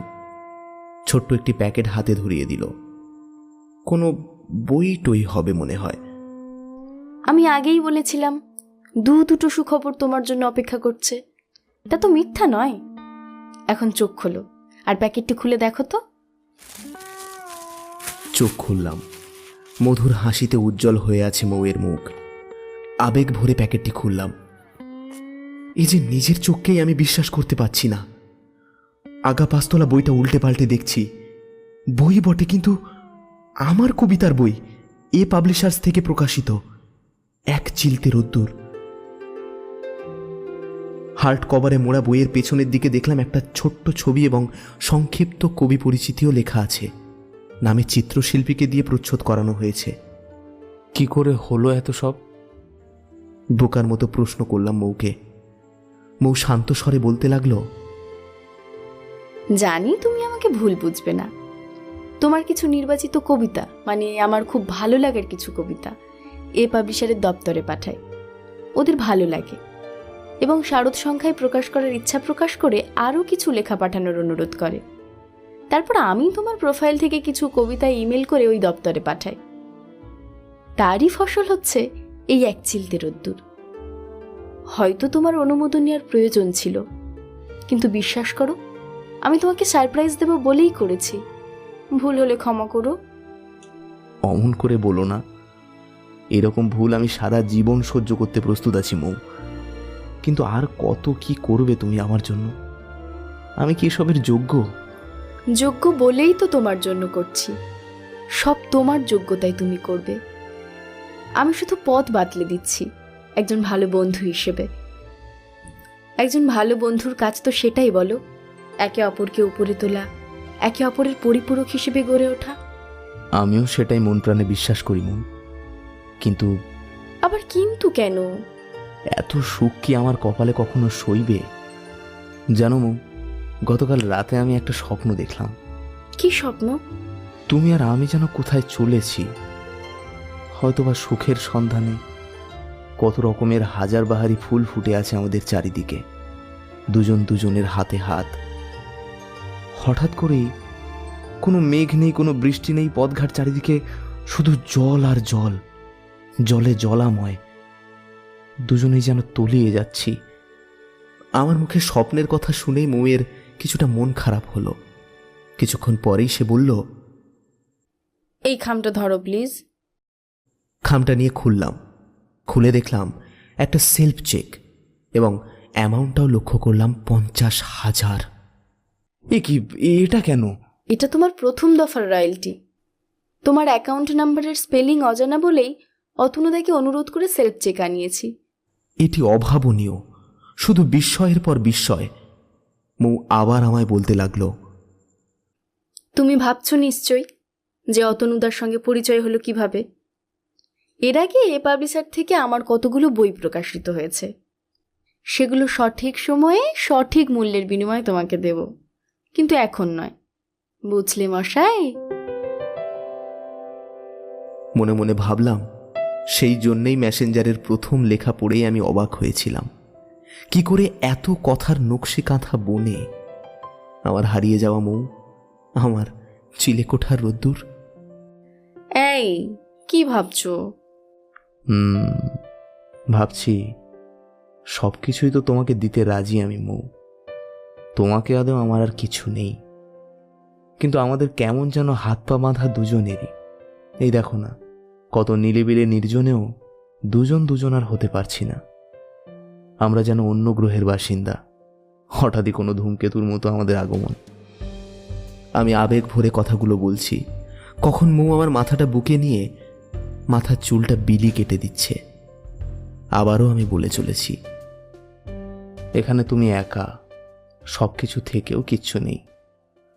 ছোট্ট একটি প্যাকেট হাতে ধরিয়ে দিল। কোনো বই টই হবে মনে হয়। আমি আগেই বলেছিলাম দুটো সুখবর তোমার জন্য অপেক্ষা করছে। এটা তো মিথ্যা নয়। এখন চোখ খোলো আর প্যাকেটটি খুলে দেখো তো। চোখ খুললাম। মধুর হাসিতে উজ্জ্বল হয়ে আছে মৌয়ের মুখ। আবেগ ভরে প্যাকেটটি খুললাম। এই যে নিজের চোখকেই আমি বিশ্বাস করতে পারছি না। আগা পাঁচতলা বইটা উল্টে পাল্টে দেখছি। বই বটে, কিন্তু আমার কবিতার বই, এ পাবলিশার্স থেকে প্রকাশিত। এক চিলতে রোদ্দুর। হার্ড কভারে মোড়া বইয়ের পেছনের দিকে দেখলাম একটা ছোট্ট ছবি এবং সংক্ষিপ্ত কবি পরিচিতিও লেখা আছে। নামে চিত্রশিল্পীকে দিয়ে প্রচ্ছদ করানো হয়েছে। কি করে হলো এত সব? বোকার মতো প্রশ্ন করলাম মৌকে। মৌ শান্ত স্বরে বলতে লাগলো, জানি তুমি আমাকে ভুল বুঝবে না। তোমার কিছু নির্বাচিত কবিতা, মানে আমার খুব ভালো লাগার কিছু কবিতা এ পাবলিশারের দপ্তরে পাঠায়। ওদের ভালো লাগে এবং শারদ সংখ্যায় প্রকাশ করার ইচ্ছা প্রকাশ করে আরও কিছু লেখা পাঠানোর অনুরোধ করে। তারপর আমি তোমার প্রোফাইল থেকে কিছু কবিতা ইমেল করে ওই দপ্তরে পাঠাই। তারই ফসল হচ্ছে এই এক চিলতে রোদ্দুর। হয়তো তোমার অনুমোদন নেওয়ার প্রয়োজন ছিল, কিন্তু বিশ্বাস করো আমি তোমাকে সারপ্রাইজ দেব বলেই করেছি। ভুল হলে ক্ষমা করো। অমন করে বলো না। এরকম ভুল আমি সারা জীবন সহ্য করতে প্রস্তুত আছি মৌ। কিন্তু আর কত কি করবে তুমি আমার জন্য? আমি কি এসবের যোগ্য? যোগ্য বলেই তো তোমার জন্য করছি। সব তোমার যোগ্যতায় তুমি করবে। আমি শুধু পথ বাতলে দিচ্ছি একজন ভালো বন্ধু হিসেবে। একজন ভালো বন্ধুর কাজ তো সেটাই বলো, একে অপরকে উপরে তোলা, একে অপরের পরিপূরক হিসেবে গড়ে ওঠা। আমিও সেটাই মন প্রাণে বিশ্বাস করি মৌ। কিন্তু আবার কিন্তু কেন? এত সুখ কি আমার কপালে কখনো সইবে? জানো মৌ, গতকাল রাতে আমি একটা স্বপ্ন দেখলাম। কি স্বপ্ন? তুমি আর আমি যেন কোথায় চলেছি, হয়তোবা সুখের সন্ধানে। কত রকমের হাজার বাহারি ফুল ফুটে আছে আমাদের চারিদিকে, দুজন দুজনের হাতে হাত। হঠাৎ করেই কোনো মেঘ নেই, কোনো বৃষ্টি নেই, পথঘাট চারিদিকে শুধু জল আর জল, জলে জলাময়। দুজনেই যেন তলিয়ে যাচ্ছি। আমার মুখে স্বপ্নের কথা শুনেই মৌয়ের কিছুটা মন খারাপ হলো। কিছুক্ষণ পরেই সে বলল, এই খামটা ধরো প্লিজ। খামটা নিয়ে খুললাম। খুলে দেখলাম একটা সেলফ চেক এবং অ্যামাউন্টটাও লক্ষ্য করলাম 50,000। এ কি, এটা কেন? এটা তোমার প্রথম দফার রয়্যালটি। তোমার অ্যাকাউন্ট নাম্বারের স্পেলিং অজানা বলেই অতনুদাকে অনুরোধ করে সেলফ চেক আনিয়েছি। এটি অভাবনীয়, শুধু বিস্ময়ের পর বিস্ময়। মৌ আবার আমায় বলতে লাগলো, তুমি ভাবছো নিশ্চয়ই যে অতনুদার সঙ্গে পরিচয় হলো কিভাবে। এর আগে এ পাবলিশার থেকে আমার কতগুলো বই প্রকাশিত হয়েছে, সেগুলো সঠিক সময়ে সঠিক মূল্যের বিনিময়ে তোমাকে দেব, কিন্তু এখন নয়, বুঝলে মশাই? মনে মনে ভাবলাম, সেই জন্যেই মেসেঞ্জারের প্রথম লেখা পড়েই আমি অবাক হয়েছিলাম। কি করে এত কথার নকশি কাঁথা বনে আমার হারিয়ে যাওয়া মৌ, আমার চিলেকোঠার রোদ্দুর। এই কি ভাবছো? ভাবছি সব কিছুই তো তোমাকে দিতে রাজি আমি মৌ। তোমাকে আদৌ আমার আর কিছু নেই, কিন্তু আমাদের কেমন যেন হাত পা বাঁধা দুজনেরই। এই দেখো না, কত নিলিবিলে নির্জনেও দুজন দুজন আর হতে পারছি না। আমরা যেন অন্য গ্রহের বাসিন্দা। হঠাৎই কোনো ধূমকেতুর মতো আমাদের আগমন। আমি আবেগ ভরে কথাগুলো বলছি, কখন মৌ আমার মাথাটা বুকে নিয়ে মাথার চুলটা বিলি কেটে দিচ্ছে। আবারও আমি বলে চলেছি, এখানে তুমি একা, সব কিছু থেকেও কিচ্ছু নেই।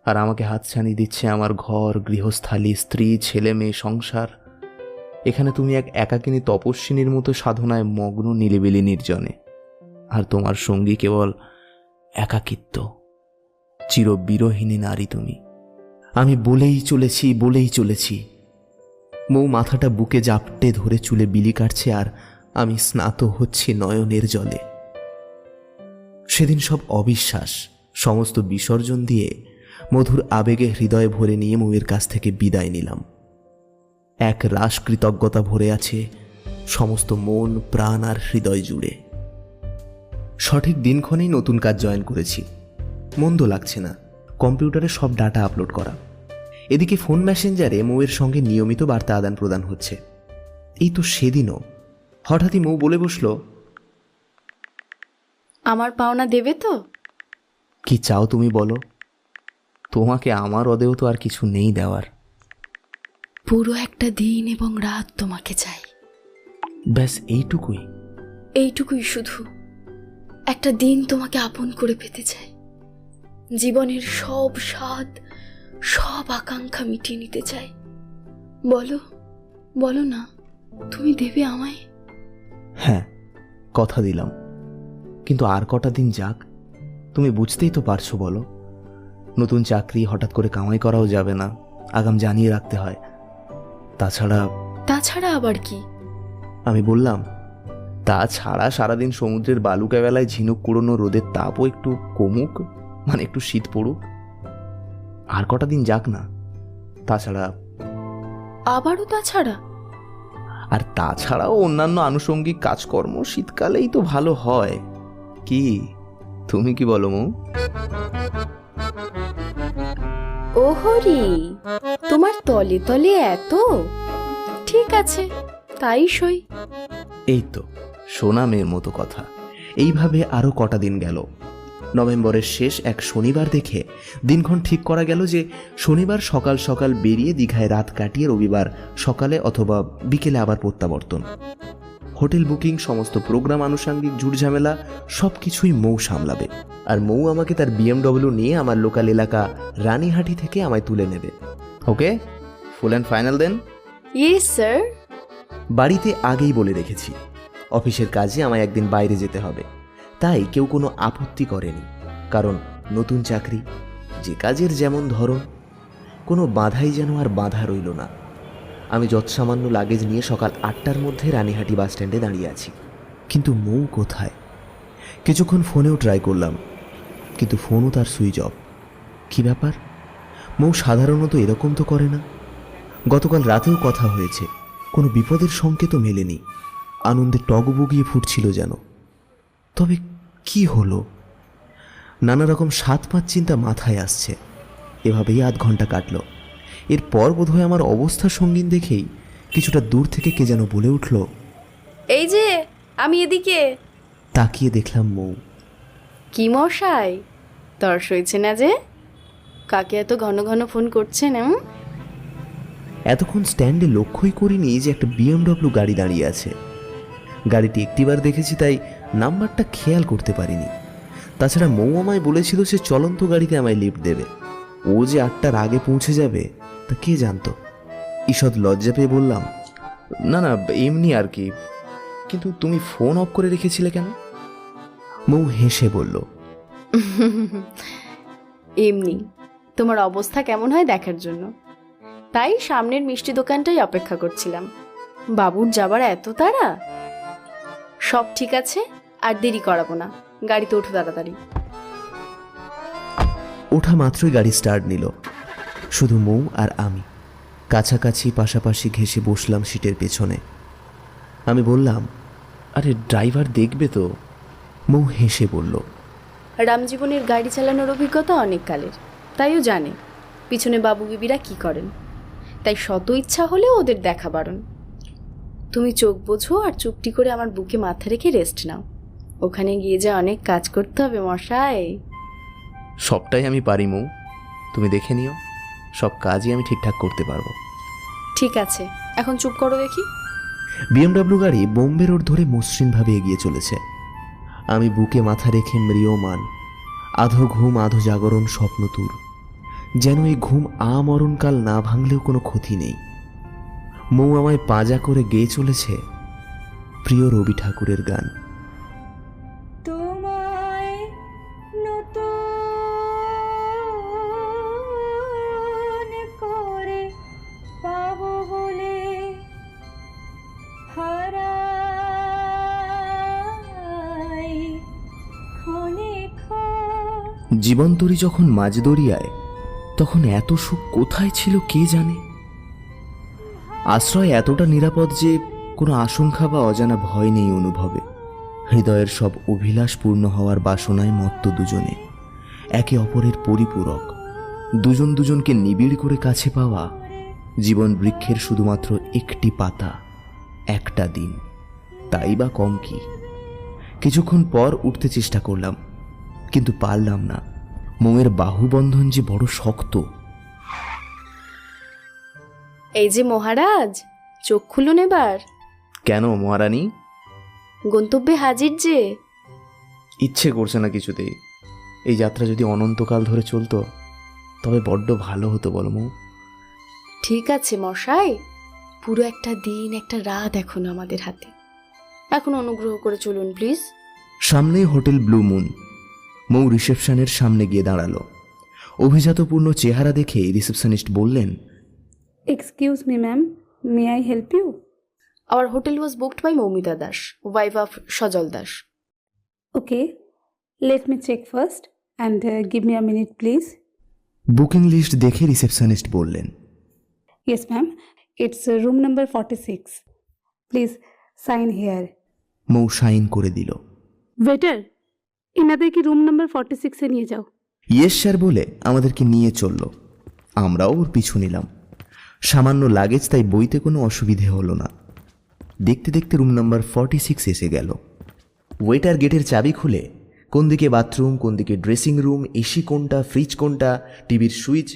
আর আমাকে হাতছানি দিচ্ছে আমার ঘর, গৃহস্থালী, স্ত্রী, ছেলে মেয়ে, সংসার। এখানে তুমি এক একাকিনী তপস্বিনীর মতো সাধনায় মগ্ন, নিলিবিলি নির্জনে। আর তোমার সঙ্গী কেবল একাকিত্ব, চিরবিরহিনী নারী তুমি। আমি বলেই চলেছি। মৌ মাথাটা বুকে জাপটে ধরে চুলে বিলি কাটছে, আর আমি স্নাত হচ্ছি নয়নের জলে। সেদিন সব অবিশ্বাস, সমস্ত বিসর্জন দিয়ে মধুর আবেগে হৃদয় ভরে নিয়ে মৌয়ের কাছ থেকে বিদায় নিলাম। এক রাস কৃতজ্ঞতা ভরে আছে সমস্ত মন, প্রাণ আর হৃদয় জুড়ে। সঠিক দিনক্ষণেই নতুন কাজ জয়েন করেছি। মন্দ লাগছে না, কম্পিউটারে সব ডাটা আপলোড করা। এদিকে ফোন মেসেঞ্জারে মৌয়ের সঙ্গে নিয়মিত বার্তা আদান প্রদান হচ্ছে। এই তো সেদিনও হঠাৎই মৌ বলে বসল, আমার পাওনা দেবে তো? কি চাও তুমি বলো? তোমাকে আমার অদেও তো আর কিছু নেই দেওয়ার। পুরো একটা দিন এবং রাত তোমাকে চাই। ব্যাস এইটুকুই? এইটুকুই শুধু। একটা দিন তোমাকে আপন করে পেতে চাই। জীবনের সব স্বাদ, সব আকাঙ্ক্ষা মিটিয়ে নিতে চাই। বলো না, তুমি দেবে আমায়? হ্যাঁ, কথা দিলাম। কিন্তু আর কটা দিন যাক। তুমি বুঝতেই তো পারছো বলো, নতুন চাকরি, হঠাৎ করে কামাই করাও যাবে না, আগাম জানিয়ে রাখতে হয়। তাছাড়া আবার কি? আমি বললাম, তাছাড়া সারাদিন সমুদ্রের বালুকা বেলায় ঝিনুক কুড়োনো রোদের তাপও একটু কমুক, মানে একটু শীত পড়ুক। আর কটা দিন যাক না। আবারও তাছাড়া? আর তাছাড়াও অন্যান্য আনুষঙ্গিক কাজকর্ম শীতকালেই তো ভালো হয়। কি তুমি কি বলো মৌ? ওহরি, তোমার তলে তলে এত? ঠিক আছে, তাই সই। এই তো সোনা মেয়ের মতো কথা। এইভাবে আরো কটা দিন গেল। নভেম্বরের শেষ এক শনিবার দেখে দিনক্ষণ ঠিক করা গেল যে শনিবার সকাল সকাল বেরিয়ে দীঘায় রাত কাটিয়ে রবিবার সকালে অথবা বিকেলে আবার প্রত্যাবর্তন। হোটেল বুকিং, সমস্ত প্রোগ্রাম, আনুষঙ্গিক ঝুটঝামেলা সবকিছুই মৌ সামলাবে। আর মৌ আমাকে তার BMW নিয়ে আমার লোকাল এলাকা রানীহাটি থেকে আমায় তুলে নেবে। Okay, full and final then? Yes sir. বাড়িতে আগেই বলে রেখেছি অফিসের কাজে আমায় একদিন বাইরে যেতে হবে। তাই কেউ কোনো আপত্তি করেনি, কারণ নতুন চাকরি, যে কাজের যেমন ধরন, কোনো বাধাই যেন আর বাধা রইল না। আমি যৎসামান্য লাগেজ নিয়ে সকাল 8টার মধ্যে রানীহাটি বাস স্ট্যান্ডে দাঁড়িয়ে আছি। কিন্তু মৌ কোথায়? কিছুক্ষণ ফোনেও ট্রাই করলাম, কিন্তু ফোনও তার সুইচ অফ। কী ব্যাপার? মৌ সাধারণত এরকম তো করে না। গতকাল রাতেও কথা হয়েছে, কোনো বিপদের সংকেতও মেলেনি। আনন্দে টগবগিয়ে ফুটছিল যেন। তবে কি হলো? নানা রকম 7-5 চিন্তা মাথায় আসছে। এভাবেই আধ ঘন্টা কাটল। এরপর বোধহয় আমার অবস্থা সঙ্গীন দেখেই কিছুটা দূর থেকে কে যেন বলে উঠল, এই যে আমি এদিকে। তাকিয়ে দেখলাম মৌ। কি মশাই, তর সইছে না যে? কাকে এত ঘন ঘন ফোন করছেন? এতক্ষণ স্ট্যান্ডে লক্ষ্যই করিনি যে একটা BMW গাড়ি দাঁড়িয়ে আছে। গাড়িটি একটিবার দেখেছি, তাই নাম্বারটা খেয়াল করতে পারিনি। তাছাড়া মৌ আমায় বলেছিল সে চলন্ত গাড়িতে আমায় লিফট দেবে। ও যে 8টার আগে পৌঁছে যাবে তা কে জানতো। ঈষৎ লজ্জা পেয়ে বললাম, না না, এমনি আর কি। কিন্তু তুমি ফোন অফ করে রেখেছিলে কেন? মৌ হেসে বলল, এমনি তোমার অবস্থা কেমন হয় দেখার জন্য। তাই সামনের মিষ্টি দোকানটাই অপেক্ষা করছিলাম। বাবুর যাবার এত তাড়া। সব ঠিক আছে, আর দেরি করাবো না, গাড়িতে ওঠো তাড়াতাড়ি। ওঠা মাত্রই গাড়ি স্টার্ট নিল। শুধু মৌ আর আমি কাছাকাছি পাশাপাশি ঘেঁষে বসলাম সিটের পেছনে। আমি বললাম, আরে ড্রাইভার দেখবে তো? মৌ হেসে বলল, রামজীবনের গাড়ি চালানোর অভিজ্ঞতা অনেক কালের, তাইও জানে পিছনে বাবু বিবিরা কি করেন। তাই শত ইচ্ছা হলেও ওদের দেখা বারণ। তুমি চোখ বোঝো আর চুপটি করে আমার বুকে মাথা রেখে রেস্ট নাও। ওখানে গিয়ে যা অনেক কাজ করতে হবে মশাই। সবটাই আমি পারি মৌ, তুমি দেখে নিও, সব কাজই আমি ঠিকঠাক করতে পারবো। ঠিক আছে, এখন চুপ করো দেখি। বিএমডব্লিউ গাড়ি বোম্বে রোড ধরে মসৃণভাবে এগিয়ে চলেছে। আমি বুকে মাথা রেখে ম্রিয়মান, আধো ঘুম আধো জাগরণ স্বপ্নতুর, যেন এই ঘুম আমরণকাল না ভাঙলেও কোনো ক্ষতি নেই। মৌ আমায় পাজা করে গেয়ে চলেছে প্রিয় রবি ঠাকুরের গান। তোমায় নতুন করে পাবো বলে হারাই ক্ষণে ক্ষণ। জীবন্তরী যখন মাঝ দরিয়ায়, তখন এত সুখ কোথায় ছিল কে জানে। আশ্রয় এতটা নিরাপদ যে কোনো আশঙ্কা বা অজানা ভয় নেই অনুভবে। হৃদয়ের সব অভিলাষ পূর্ণ হওয়ার বাসনায় মত্ত দুজনে, একে অপরের পরিপূরক। দুজন দুজনকে নিবিড় করে কাছে পাওয়া, জীবন বৃক্ষের শুধুমাত্র একটি পাতা, একটা দিন, তাই বা কম কি। কিছুক্ষণ পর উঠতে চেষ্টা করলাম, কিন্তু পারলাম না। মৌয়ের বাহুবন্ধন যে বড় শক্ত। এই যে মহারাজ, চোখ খুলুন এবার। কেন মহারানী? গন্তব্যে হাজির যে। ইচ্ছে করছে না কিছুতেই। এই যাত্রা যদি অনন্তকাল ধরে চলতো তবে বড্ড ভালো হতো বলো মৌ। ঠিক আছে মশাই, পুরো একটা দিন একটা রাত এখন আমাদের হাতে। এখন অনুগ্রহ করে চলুন প্লিজ। সামনে হোটেল ব্লু মুন। মৌ রিসেপশনের সামনে গিয়ে দাঁড়ালো। অভিজাতপূর্ণ চেহারা দেখে রিসেপশনিস্ট বললেন, Excuse me, ma'am. May I help you? Our hotel was booked by Moumita Dash, wife of Sajal Dash. Okay. Let me check first and give me a minute, please. Booking list দেখে receptionist বললেন, Yes, ma'am. It's room number 46. Please sign here. Mou sign করে দিল। Waiter, ইনাদেরকে room number 46 এ নিয়ে যাও। Yes sir বলে আমাদেরকে নিয়ে চলল। আমরাও ওর পিছু নিলাম। সামান্য লাগেজ, তাই বইতে কোনো অসুবিধে হলো না। দেখতে দেখতে রুম নাম্বার 46 এসে গেল। ওয়েটার গেটের চাবি খুলে কোন দিকে বাথরুম, কোন দিকে ড্রেসিং রুম, এসি কোনটা, ফ্রিজ কোনটা, টিভির সুইচ,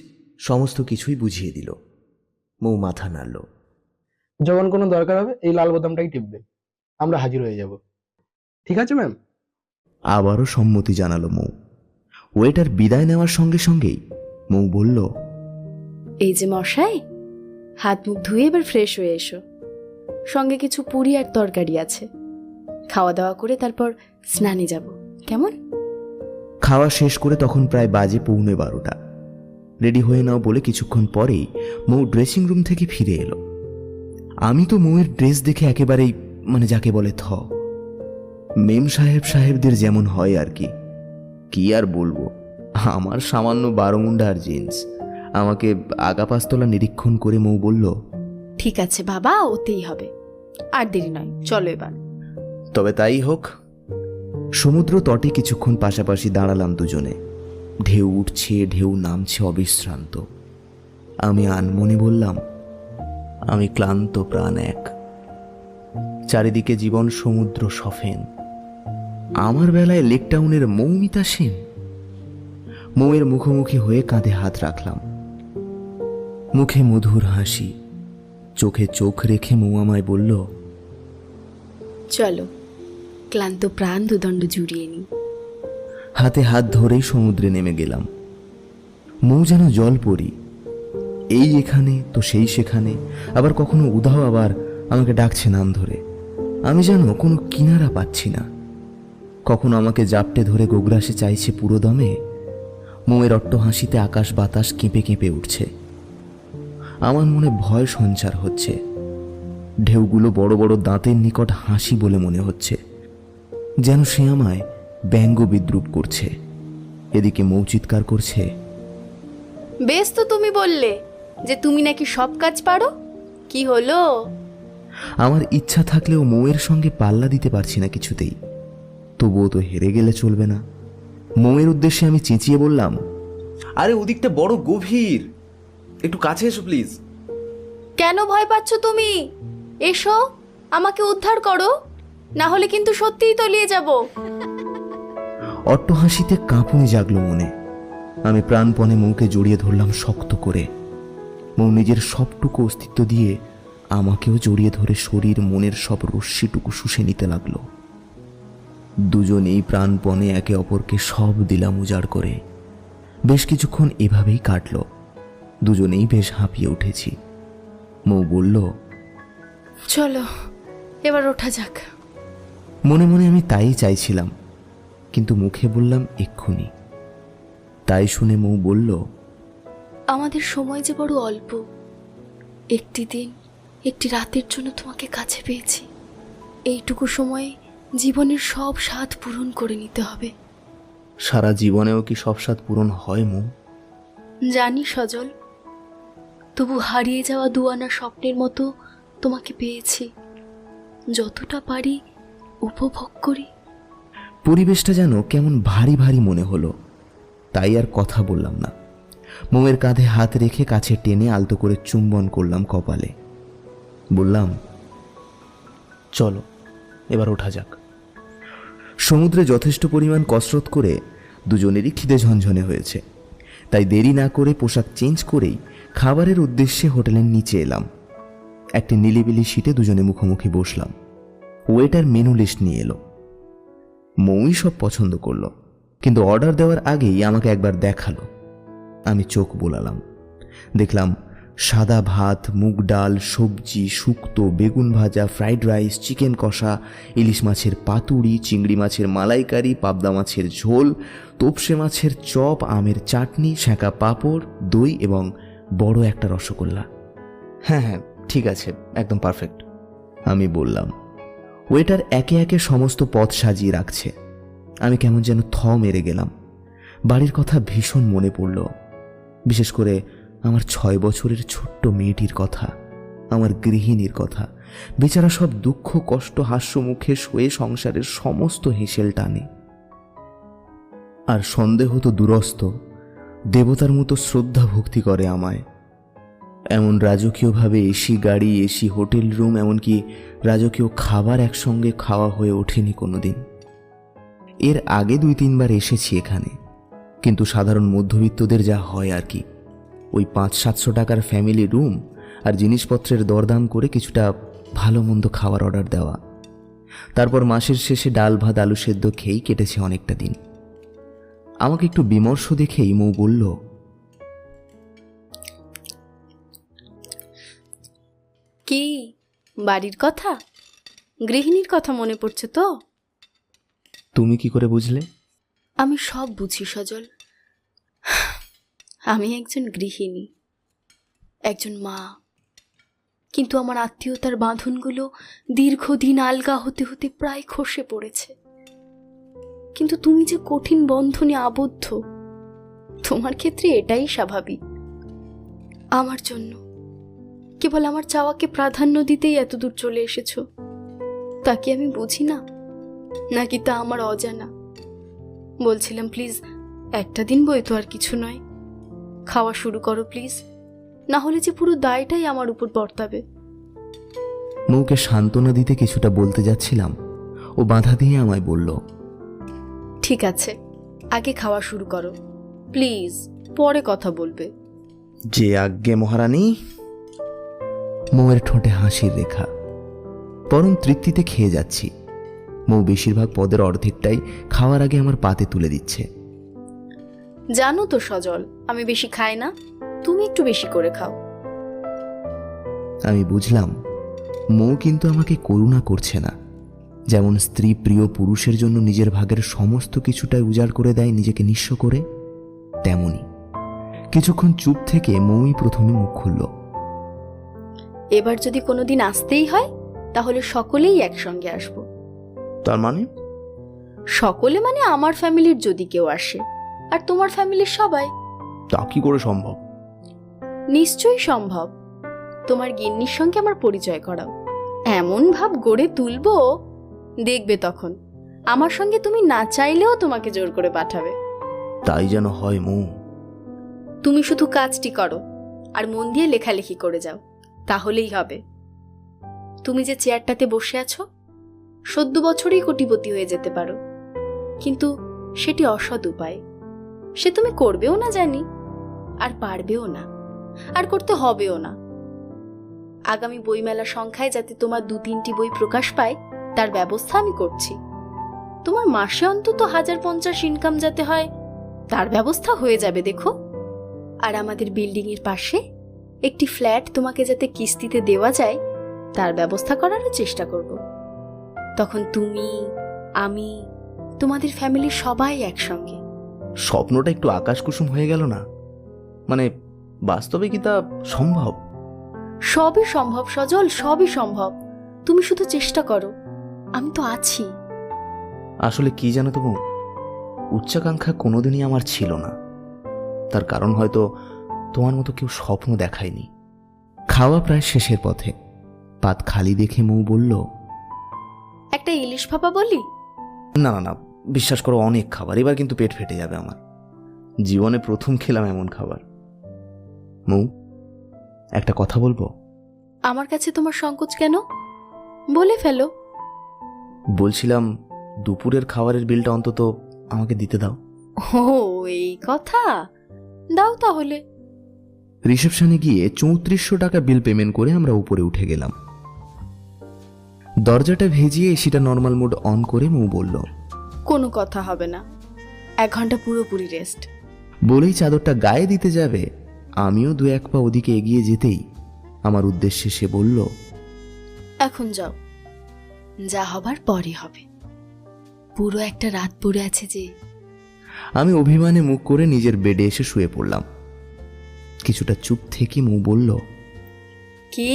সমস্ত কিছুই বুঝিয়ে দিল। মৌ মাথা নাড়ল। যখন কোনো দরকার হবে এই লাল বোতামটাই টিপবে, আমরা হাজির হয়ে যাব। ঠিক আছে ম্যাম? আবারও সম্মতি জানালো মৌ। ওয়েটার বিদায় নেওয়ার সঙ্গে সঙ্গেই মৌ বলল, এই যে মশাই, হাত মুখ ধুয়ে এবার ফ্রেশ হয়ে এসো। সঙ্গে কিছু পুরি আর তরকারি আছে, খাওয়া দাওয়া করে তারপর স্নানে যাব, কেমন? খাওয়া শেষ করে তখন প্রায় বাজে 11:15। রেডি হয়ে নাও বলে কিছুক্ষণ পরেই মৌ ড্রেসিং রুম থেকে ফিরে এলো। আমি তো মৌয়ের ড্রেস দেখে একেবারেই, যাকে বলে থ। মেম সাহেবদের যেমন হয় আর কি। কি আর বলবো, আমার সামান্য 12 মুন্ডা আর জিন্স। আমাকে আগাপাস্তলা নিরীক্ষণ করে মৌ বলল, ঠিক আছে বাবা, ওতেই হবে। আর দেরি নয়, চলো এবার। তবে তাই হোক। সমুদ্র তটে কিছুক্ষণ পাশাপাশি দাঁড়ালাম দুজনে। ঢেউ উঠছে, ঢেউ নামছে অবিশ্রান্ত। আমি আনমনে বললাম, আমি ক্লান্ত প্রাণ এক। চারিদিকে জীবন সমুদ্র সফেন। আমার বেলায় লেকটাউনের মৌমিতা সেন। মৌয়ের মুখোমুখি হয়ে কাঁধে হাত রাখলাম। মুখে মধুর হাসি, চোখে চোখ রেখে মৌ আমায় বলল, চলো, ক্লান্ত প্রাণ দুদণ্ড জুড়িয়ে নি। হাতে হাত ধরেই সমুদ্রে নেমে গেলাম। মৌ যেন জল পড়ি, এই এখানে তো সেই সেখানে, আবার কখনো উধাও, আবার আমাকে ডাকছে নাম ধরে। আমি যেন কোনো কিনারা পাচ্ছি না। কখনো আমাকে জাপটে ধরে গোগ্রাসে চাইছে পুরো দমে। মৌয়ের অট্ট হাসিতে আকাশ বাতাস কেঁপে কেঁপে উঠছে। আমার মনে ভয় সঞ্চার হচ্ছে। ঢেউগুলো বড় বড় দাঁতের নিকট হাসি বলে মনে হচ্ছে, যেন সে আমায় ব্যঙ্গ বিদ্রুপ করছে। এদিকে মৌ চিৎকার করছে, বেশ তো তুমি বললে যে তুমি নাকি সব কাজ পারো, কি হলো? আমার ইচ্ছা থাকলেও মৌয়ের সঙ্গে পাল্লা দিতে পারছি না কিছুতেই। তবুও তো হেরে গেলে চলবে না। মৌয়ের উদ্দেশ্যে আমি চেঁচিয়ে বললাম, আরে ওদিকটা বড় গভীর, একটু কাছে এসো প্লিজ। কেন ভয় পাচ্ছ তুমি? এসো, আমাকে উদ্ধার করো, না হলে কিন্তু সত্যিই তলিয়ে যাব। অট্ট হাসিতে কাঁপুনি জাগলো মনে। আমি প্রাণপণে মৌকে জড়িয়ে ধরলাম শক্ত করে। মৌ নিজের সবটুকু অস্তিত্ব দিয়ে আমাকেও জড়িয়ে ধরে শরীর মনের সব রশ্মিটুকু শুষে নিতে লাগলো। দুজনেই প্রাণপণে একে অপরকে সব দিলাম উজাড় করে। বেশ কিছুক্ষণ এভাবেই কাটল। দুজনেই বেশ হাঁপিয়ে উঠেছি। মৌ বলল, চলো এবার ওঠা যাক। মনে মনে আমি তাই চাইছিলাম, কিন্তু মুখে বললাম এক্ষুনি। তাই শুনে মৌ বলল, আমাদের সময় যে বড় অল্প। একটি দিন, একটি রাতের জন্য তোমাকে কাছে পেয়েছি। এইটুকু সময়ে জীবনের সব স্বাদ পূরণ করে নিতে হবে। সারা জীবনেও কি সব স্বাদ পূরণ হয় মৌ? জানি সজল, তবু হারিয়ে যাওয়া দুয়ানা স্বপ্নের মতো তোমাকে পেয়েছি। যতটা পারি উপভোগ করি। পরিবেশটা যেন কেমন ভারী ভারী মনে হলো, তাই আর কথা বললাম না। মৌয়ের কাঁধে হাত রেখে কাছে টেনে আলতো করে চুম্বন করলাম কপালে। বললাম, চলো এবার ওঠা যাক। সমুদ্রে যথেষ্ট পরিমাণ কসরত করে দুজনেরই খিদে ঝনঝনে হয়েছে, তাই দেরি না করে পোশাক চেঞ্জ করেই খাবারের উদ্দেশ্যে হোটেলের নিচে এলাম। একটি নিলিবিলি সিটে দুজনে মুখোমুখি বসলাম। ওয়েটার মেনু লিস্ট নিয়ে এলো। মৌই সব পছন্দ করলো, কিন্তু অর্ডার দেওয়ার আগেই আমাকে একবার দেখালো। আমি চোখ বোলালাম। দেখলাম সাদা ভাত, মুগ ডাল, সবজি, শুক্তো, বেগুন ভাজা, ফ্রাইড রাইস, চিকেন কষা, ইলিশ মাছের পাতুড়ি, চিংড়ি মাছের মালাইকারি, পাবদা মাছের ঝোল, তোপসে মাছের চপ, আমের চাটনি, সেঁকা পাঁপড়, দই এবং বড় একটা রসগোল্লা। হ্যাঁ হ্যাঁ ঠিক আছে, একদম পারফেক্ট, আমি বললাম। ওয়েটার একে একে সমস্ত পদ সাজিয়ে রাখছে। আমি কেমন যেন থ মেরে গেলাম। বাড়ির কথা ভীষণ মনে পড়ল, বিশেষ করে আমার 6 বছরের ছোট্ট মেয়েটির কথা, আমার গৃহিণীর কথা। বেচারা সব দুঃখ কষ্ট হাস্য মুখে শোয়ে সংসারের সমস্ত হেঁসেল টানে। আর সন্দেহ তো দুরস্ত, দেবতার মতো শ্রদ্ধা ভক্তি করে আমায়। এমন রাজকীয়ভাবে এসি গাড়ি, এসি হোটেল রুম, এমনকি রাজকীয় খাবার একসঙ্গে খাওয়া হয়ে ওঠেনি কোনোদিন। এর আগে 2-3 বার এসেছি এখানে, কিন্তু সাধারণ মধ্যবিত্তদের যা হয় আর কি, ওই 500-700 টাকার ফ্যামিলি রুম আর জিনিসপত্রের দরদাম করে কিছুটা ভালো মন্দ খাওয়ার অর্ডার দেওয়া। তারপর মাসের শেষে ডাল ভাত আলু সেদ্ধ খেয়েই কেটেছে অনেকটা দিন। আমাকে একটু বিমর্ষ দেখেই মৌ বলল, কি বাড়ির কথা, গৃহিণীর কথা মনে পড়ছে তো? তুমি কি করে বুঝলে? আমি সব বুঝি সজল। আমি একজন গৃহিণী, একজন মা, কিন্তু আমার আত্মীয়তার বাঁধনগুলো দীর্ঘদিন আলগা হতে হতে প্রায় খসে পড়েছে। কিন্তু তুমি যে কঠিন বন্ধনে আবদ্ধ, তোমার ক্ষেত্রে এটাই স্বাভাবিক। আমার জন্য কেবল আমার চাওয়াকে প্রাধান্য দিতেই এতদূর চলে এসেছো। তা কি আমি বুঝি না, নাকি তা আমার অজানা? বলছিলাম প্লিজ একটা দিন বই তো আর কিছু নয়, খাওয়া শুরু করো প্লিজ, না হলে যে পুরো দায়টাই আমার উপর বর্তাবে। মৌকে সান্ত্বনা দিতে কিছুটা বলতে যাচ্ছিলাম, ও বাধা দিয়ে আমায় বলল, ঠিক আছে আগে খাওয়া শুরু করো প্লিজ, পরে কথা বলবে। যে আজ্ঞে মহারানী। মৌয়ের ঠোঁটে হাসির রেখা। পরম তৃপ্তিতে খেয়ে যাচ্ছি। মৌ বেশিরভাগ পদের অর্ধেকটাই খাওয়ার আগে আমার পাতে তুলে দিচ্ছে। জানো তো সজল, আমি বেশি খাই না, তুমি একটু বেশি করে খাও। আমি বুঝলাম মৌ কিন্তু আমাকে করুণা করছে না। যেমন স্ত্রী প্রিয় পুরুষের জন্য নিজের ভাগের সমস্ত কিছুটাই উজাড় করে দেয় নিজেকে নিঃস্ব করে, তেমনি কিছুক্ষণ চুপ থেকে মৌই প্রথমে মুখ খুলল। এবার যদি কোনোদিন আসতেই হয় তাহলে সকলেই একসঙ্গে আসবো। তার মানে? সকলে মানে আমার ফ্যামিলির যদি কেউ আসে, আর তোমার ফ্যামিলির সবাই। তা কি করে সম্ভব? নিশ্চয়ই সম্ভব। তোমার গিন্নির সঙ্গে আমার পরিচয় করাও, এমন ভাব গড়ে তুলবো, দেখবে তখন আমার সঙ্গে তুমি না চাইলেও তোমাকে জোর করে পাঠাবে। তাই যেন হয় মৌ। তুমি শুধু কাজটি করো আর মন দিয়ে লেখালেখি করে যাও, তাহলেই হবে। তুমি যে চেয়ারটাতে বসে আছো, 14 বছরেই কোটিপতি হয়ে যেতে পারো, কিন্তু সেটি অসৎ উপায়। সে তুমি করবেও না জানি, আর পারবেও না, আর করতে হবেও না। আগামী বইমেলা সংখ্যায় যাতে তোমার 2-3টি বই প্রকাশ পায় তার ব্যবস্থা আমি করছি। তোমার মাসে অন্তত 1050 ইনকাম যাতে হয় তার ব্যবস্থা হয়ে যাবে দেখো। আর আমাদের বিল্ডিং এর পাশে একটি ফ্ল্যাট তোমাকে যাতে কিস্তিতে দেওয়া যায় তার ব্যবস্থা করারও চেষ্টা করব। তখন তুমি, আমি, তোমাদের ফ্যামিলির সবাই একসঙ্গে। স্বপ্নটা একটু আকাশ কুসুম হয়ে গেল না? মানে বাস্তবে কি তা সম্ভব? সবই সম্ভব সজল, সবই সম্ভব। তুমি শুধু চেষ্টা করো, আমি তো আছি। আসলে কি জানো তো বউ, উচ্চাকাঙ্ক্ষা কোনোদিনই আমার ছিল না। তার কারণ হয়তো তোমার মতো কেউ স্বপ্ন দেখায়নি। খাওয়া প্রায় শেষের পথে। পাত খালি দেখে মৌ বলল, একটা ইলিশ ভাপা বলি? না না না, বিশ্বাস করো অনেক খাবার, এবার কিন্তু পেট ফেটে যাবে আমার। জীবনে প্রথম খেলাম এমন খাবার। মৌ, একটা কথা বলবো? আমার কাছে তোমার সংকোচ কেন? বলে ফেলো। বলছিলাম দুপুরের খাবারের বিলটা অন্তত আমাকে দিতে দাও। ও এই কথা, দাও তাহলে। রিসেপশনে গিয়ে 3400 টাকা বিল পেমেন্ট করে আমরা উপরে উঠে গেলাম। দরজাটা ভেজিয়ে এসিটা নর্মাল মোড অন করে মৌ বলল, কোনো কথা হবে না, 1 ঘন্টা পুরোপুরি রেস্ট। বলেই চাদরটা গায়ে দিতে যাবে, আমিও 2-1 পা ওদিকে এগিয়ে যেতেই আমার উদ্দেশ্যে সে বলল, এখন যাও, যা হবার পরে হবে। পুরো একটা রাত পড়ে আছে যে। আমি অভিমানে মুখ করে নিজের বেডে এসে শুয়ে পড়লাম। কিছুটা চুপ থেকে মৌ বলল, কি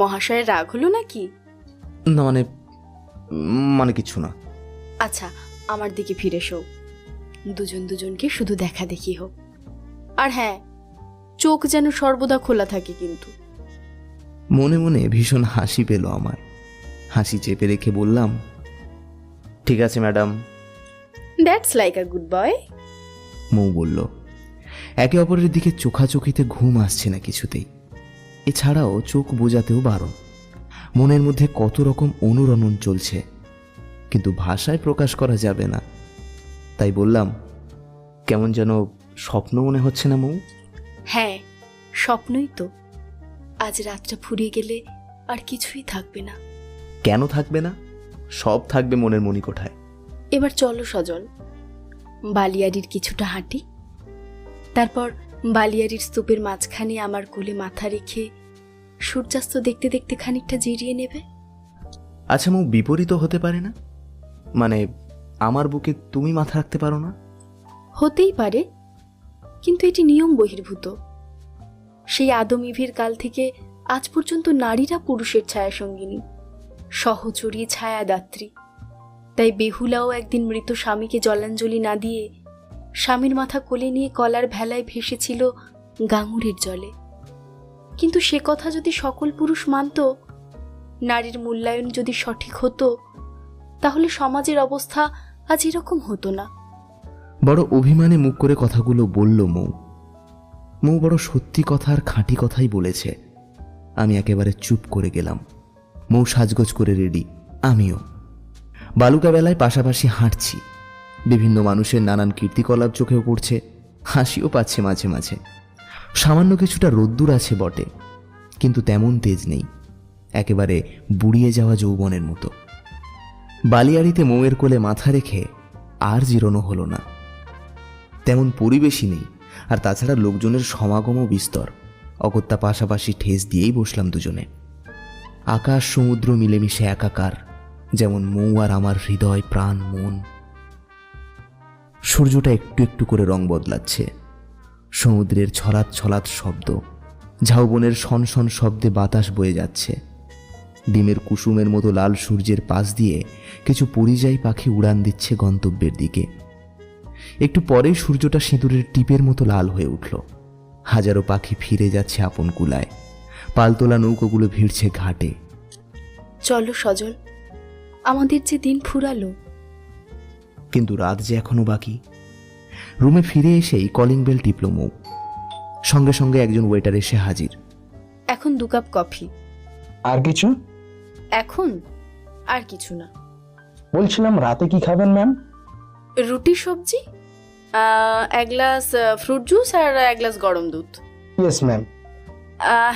মহাশয়ের রাগ হলো নাকি? না মানে কিছু না। আচ্ছা, আমার দিকে ফিরে এসো, দুজনকে শুধু দেখা দেখি হোক। আর হ্যাঁ, চোখ যেন সর্বদা খোলা থাকে কিন্তু। মনে মনে ভীষণ হাসি পেল আমার। হাসি চেপে রেখে বললাম, ঠিক আছে madam. That's like a good boy. Mou বলল, একে অপরের দিকে চোখাচোখিতে ঘুম আসছে না কিছুতেই। এছাড়াও চোখ বোঝাতেও বারণ। মনের মধ্যে কত রকম অনুরণন চলছে, কিন্তু ভাষায় প্রকাশ করা যাবে না। তাই বললাম, কেমন যেন স্বপ্ন মনে হচ্ছে না মৌ? হ্যাঁ, স্বপ্নই তো। আজ রাতটা ফুরিয়ে গেলে আর কিছুই থাকবে না। কেন থাকবে না? সব থাকবে মনের মণিকোঠায়। এবার চলো সজল, বালিয়াড়ির কিছুটা হাঁটি, তারপর বালিয়াড়ির স্তূপের মাঝখানে আমার কোলে মাথা রেখে সূর্যাস্ত দেখতে দেখতে খানিকটা জিরিয়ে নেবে। আচ্ছা মৌ, বিপরীত হতে পারে না? মানে আমার বুকে তুমি মাথা রাখতে পারো না? হতেই পারে, কিন্তু এটি নিয়ম বহির্ভূত। সেই আদম ইভির কাল থেকে আজ পর্যন্ত নারীরা পুরুষের ছায়া সঙ্গিনী, সহচরী, ছায়াদাত্রী। তাই বেহুলাও একদিন মৃত স্বামীকে জলাঞ্জলি না দিয়ে স্বামীর মাথা কোলে নিয়ে কলার ভেলায় ভেসেছিল গাঙুরের জলে। কিন্তু সে কথা যদি সকল পুরুষ মানত, নারীর মূল্যায়ন যদি সঠিক হতো, তাহলে সমাজের অবস্থা আজ এরকম হতো না। বড় অভিমানে মুখ করে কথাগুলো বলল মৌ। মৌ বড় সত্যি কথা আর খাঁটি কথাই বলেছে। আমি একেবারে চুপ করে গেলাম। মৌ সাজগোজ করে রেডি, আমিও। বালুকা বেলায় পাশাপাশি হাঁটছি। বিভিন্ন মানুষের নানান কীর্তিকলাপ চোখেও পড়ছে, হাসিও পাচ্ছে মাঝে মাঝে। সামান্য কিছুটা রোদ্দুর আছে বটে, কিন্তু তেমন তেজ নেই, একেবারে বুড়িয়ে যাওয়া যৌবনের মতো। বালিয়াড়িতে মৌয়ের কোলে মাথা রেখে আর জিরোনো হলো না। তেমন পরিবেশই নেই, আর তাছাড়া লোকজনের সমাগমও বিস্তর। অগত্যা পাশাপাশি ঠেস দিয়েই বসলাম দুজনে। আকাশ সমুদ্র মিলেমিশে একাকার, যেমন মৌ আর আমার হৃদয়, প্রাণ, মন। সূর্যটা একটু একটু করে রং বদলাচ্ছে। সমুদ্রের ছলাৎ ছলাৎ শব্দ, ঝাউবনের শনশন শব্দে বাতাস বয়ে যাচ্ছে। ডিমের কুসুমের মতো লাল সূর্যের পাশ দিয়ে কিছু পরিযায়ী পাখি উড়ান দিচ্ছে গন্তব্যের দিকে। একটু পরেই সূর্যটা সিঁদুরের টিপের মতো লাল হয়ে উঠল। হাজারো পাখি ফিরে যাচ্ছে আপন কুলায়। পালতোলা নৌকোগুলো ভিড়ছে ঘাটে। চলো সজল, আমাদের যে দিন ফুরালো। কিন্তু রাত যে এখনো বাকি। রুমে ফিরে এসেই কলিং বেল টিপল মৌ। সঙ্গে সঙ্গে একজন ওয়েটার এসে হাজির। এখন 2 কাপ কফি। আর কিছু? এখন আর কিছু না। বলছিলাম রাতে কি খাবেন ম্যাম? রুটি সবজি, 1 গ্লাস ফ্রুট জুস আর 1 গ্লাস গরম দুধ। Yes ma'am.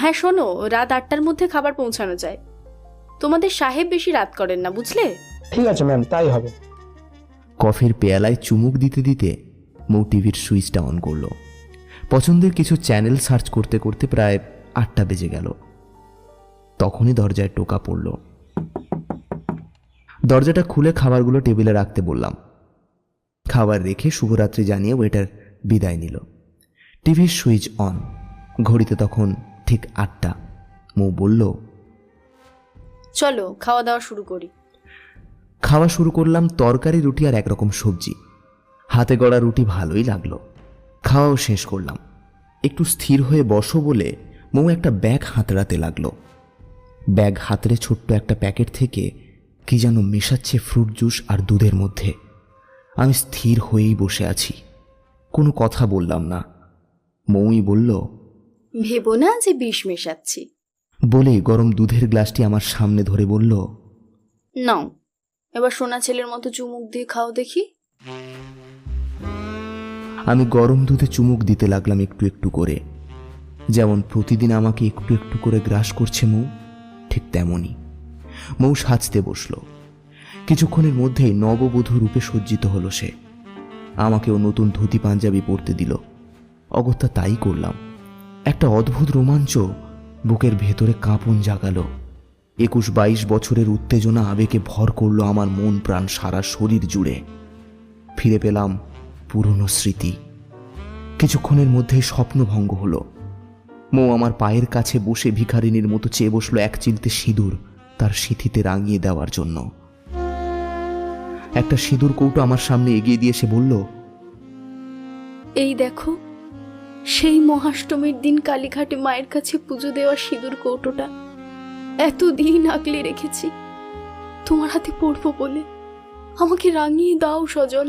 হ্যাঁ শোনো, রাত 8টার মধ্যে খাবার পৌঁছানো যায়। তোমাদের সাহেব বেশি রাত করেন না, বুঝলে? ঠিক আছে ম্যাম, তাই হবে। কফির পেয়ালায় চুমুক দিতে দিতে মৌ টিভির সুইচটা অন করলো। পছন্দের কিছু চ্যানেল সার্চ করতে করতে প্রায় 8টা বেজে গেল। তখনই দরজায় টোকা পড়ল। দরজাটা খুলে খাবারগুলো টেবিলে রাখতে বললাম। খাবার রেখে শুভরাত্রি জানিয়ে ওয়েটার বিদায় নিল। টিভির সুইচ অন। ঘড়িতে তখন ঠিক 8টা। মৌ বলল, চলো খাওয়া দাওয়া শুরু করি। খাওয়া শুরু করলাম তরকারি, রুটি আর একরকম সবজি। হাতে গড়া রুটি ভালোই লাগলো। খাওয়াও শেষ করলাম। একটু স্থির হয়ে বসো বলে মৌ একটা ব্যাগ হাতড়াতে লাগলো। ব্যাগ হাতড়ে ছোট্ট একটা প্যাকেট থেকে কি যেন মেশাচ্ছে ফ্রুট জুস আর দুধের মধ্যে। আমি স্থির হয়েই বসে আছি, কোনো কথা বললাম না। মৌই বলল, ভেবো না যে বিষ মেশাচ্ছি। বলেই গরম দুধের গ্লাসটি আমার সামনে ধরে বলল, নাও এবার সোনা ছেলের মতো চুমুক দিয়ে খাও দেখি। আমি গরম দুধে চুমুক দিতে লাগলাম একটু একটু করে। যেমন প্রতিদিন আমাকে একটু একটু করে গ্রাস করছে মৌ, ঠিক তেমনই। মৌ সাজতে বসল। কিছুক্ষণের মধ্যেই নববধূ রূপে সজ্জিত হলো সে। আমাকেও নতুন ধুতি পাঞ্জাবি পরতে দিল। অগত্যা তাই করলাম। একটা অদ্ভুত রোমাঞ্চ বুকের ভেতরে কাঁপন জাগালো। 21-22 বছরের উত্তেজনা আবেগে ভর করলো আমার মন প্রাণ সারা শরীর জুড়ে। ফিরে পেলাম পুরনো স্মৃতি। কিছুক্ষণের মধ্যেই স্বপ্নভঙ্গ হলো। মৌ আমার পায়ের কাছে বসে ভিখারিনীর মতো চেয়ে বসলো এক চিলতে সিঁদুর তার সিঁথিতে রাঙিয়ে দেওয়ার জন্য। একটা সিঁদুর কৌটো আমার সামনে এগিয়ে দিয়ে সে বলল, এই দেখো, সেই মহাষ্টমীর দিন কালীঘাটে মায়ের কাছে পুজো দেওয়া সিঁদুর কৌটোটা এতদিন আগলে রেখেছি তোমার হাতে পড়বো বলে। আমাকে রাঙিয়ে দাও সজল।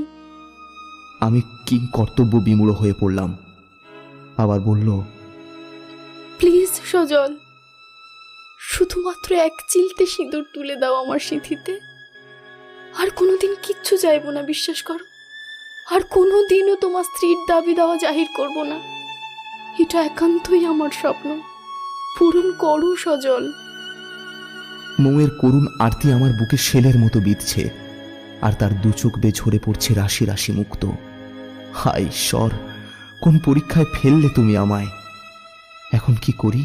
আমি কি কর্তব্য বিমূঢ় হয়ে পড়লাম। আবার বলল, প্লিজ সজল, শুধুমাত্র এক চিলতে সিঁদুর তুলে দাও আমার সিঁথিতে। আর কোনোদিন কিচ্ছু চাইবো না, বিশ্বাস করো। আর কোনোদিনও তোমার স্ত্রীর দাবি দেওয়া জাহির করব না। এটা একান্তই আমার স্বপ্ন, পূরণ করো সজল। মৌয়ের করুণ আরতি আমার বুকে শেলের মতো বিঁধছে, আর তার দু চোখ বেয়ে ঝরে পড়ছে রাশি রাশি মুক্ত। হায় ঈশ্বর, কোন পরীক্ষায় ফেললে তুমি আমায়? এখন কি করি?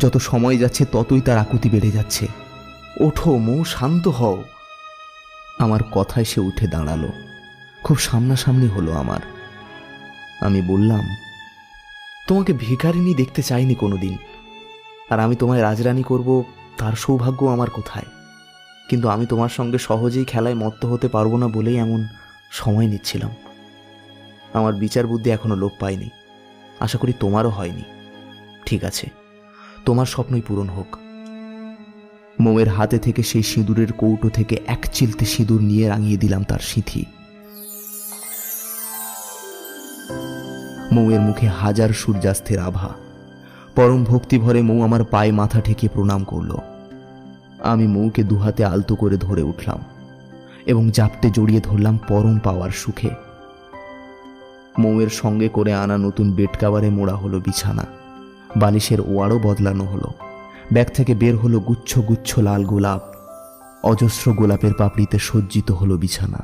যত সময় যাচ্ছে ততই তার আকুতি বেড়ে যাচ্ছে। ওঠো মৌ, শান্ত হও। আমার কথায় সে উঠে দাঁড়ালো। খুব সামনাসামনি হলো আমার। আমি বললাম, তোমাকে ভিখারিনী দেখতে চাইনি কোনোদিন, আর আমি তোমায় রাজরানী করব তার সৌভাগ্য আমার কোথায়। কিন্তু আমি তোমার সঙ্গে সহজেই খেলায় মত্ত হতে পারবো না বলেই এমন সময় নিচ্ছিলাম। আমার বিচার বুদ্ধি এখনো লোপ পায়নি। আশা করি তোমারও হয়নি। ঠিক আছে, তোমার স্বপ্নই পূরণ হোক। মৌয়ের হাতে থেকে সেই সিঁদুরের কৌটো থেকে এক চিলতে সিঁদুর নিয়ে রাঙিয়ে দিলাম তার সিঁথি। মৌয়ের মুখে হাজার সূর্যাস্তের আভা। পরম ভক্তি ভরে মৌ আমার পায়ে মাথা ঠেকে প্রণাম করল। আমি মৌকে দুহাতে আলতো করে ধরে উঠলাম এবং জাপটে জড়িয়ে ধরলাম পরম পাওয়ার সুখে। মৌয়ের সঙ্গে করে আনা নতুন বেড কাভারে মোড়া হলো বিছানা। বালিশের ওয়ারও বদলানো হলো। ব্যাগ থেকে বের হলো গুচ্ছ গুচ্ছ লাল গোলাপ। অজস্র গোলাপের পাপড়িতে সজ্জিত হলো বিছানা।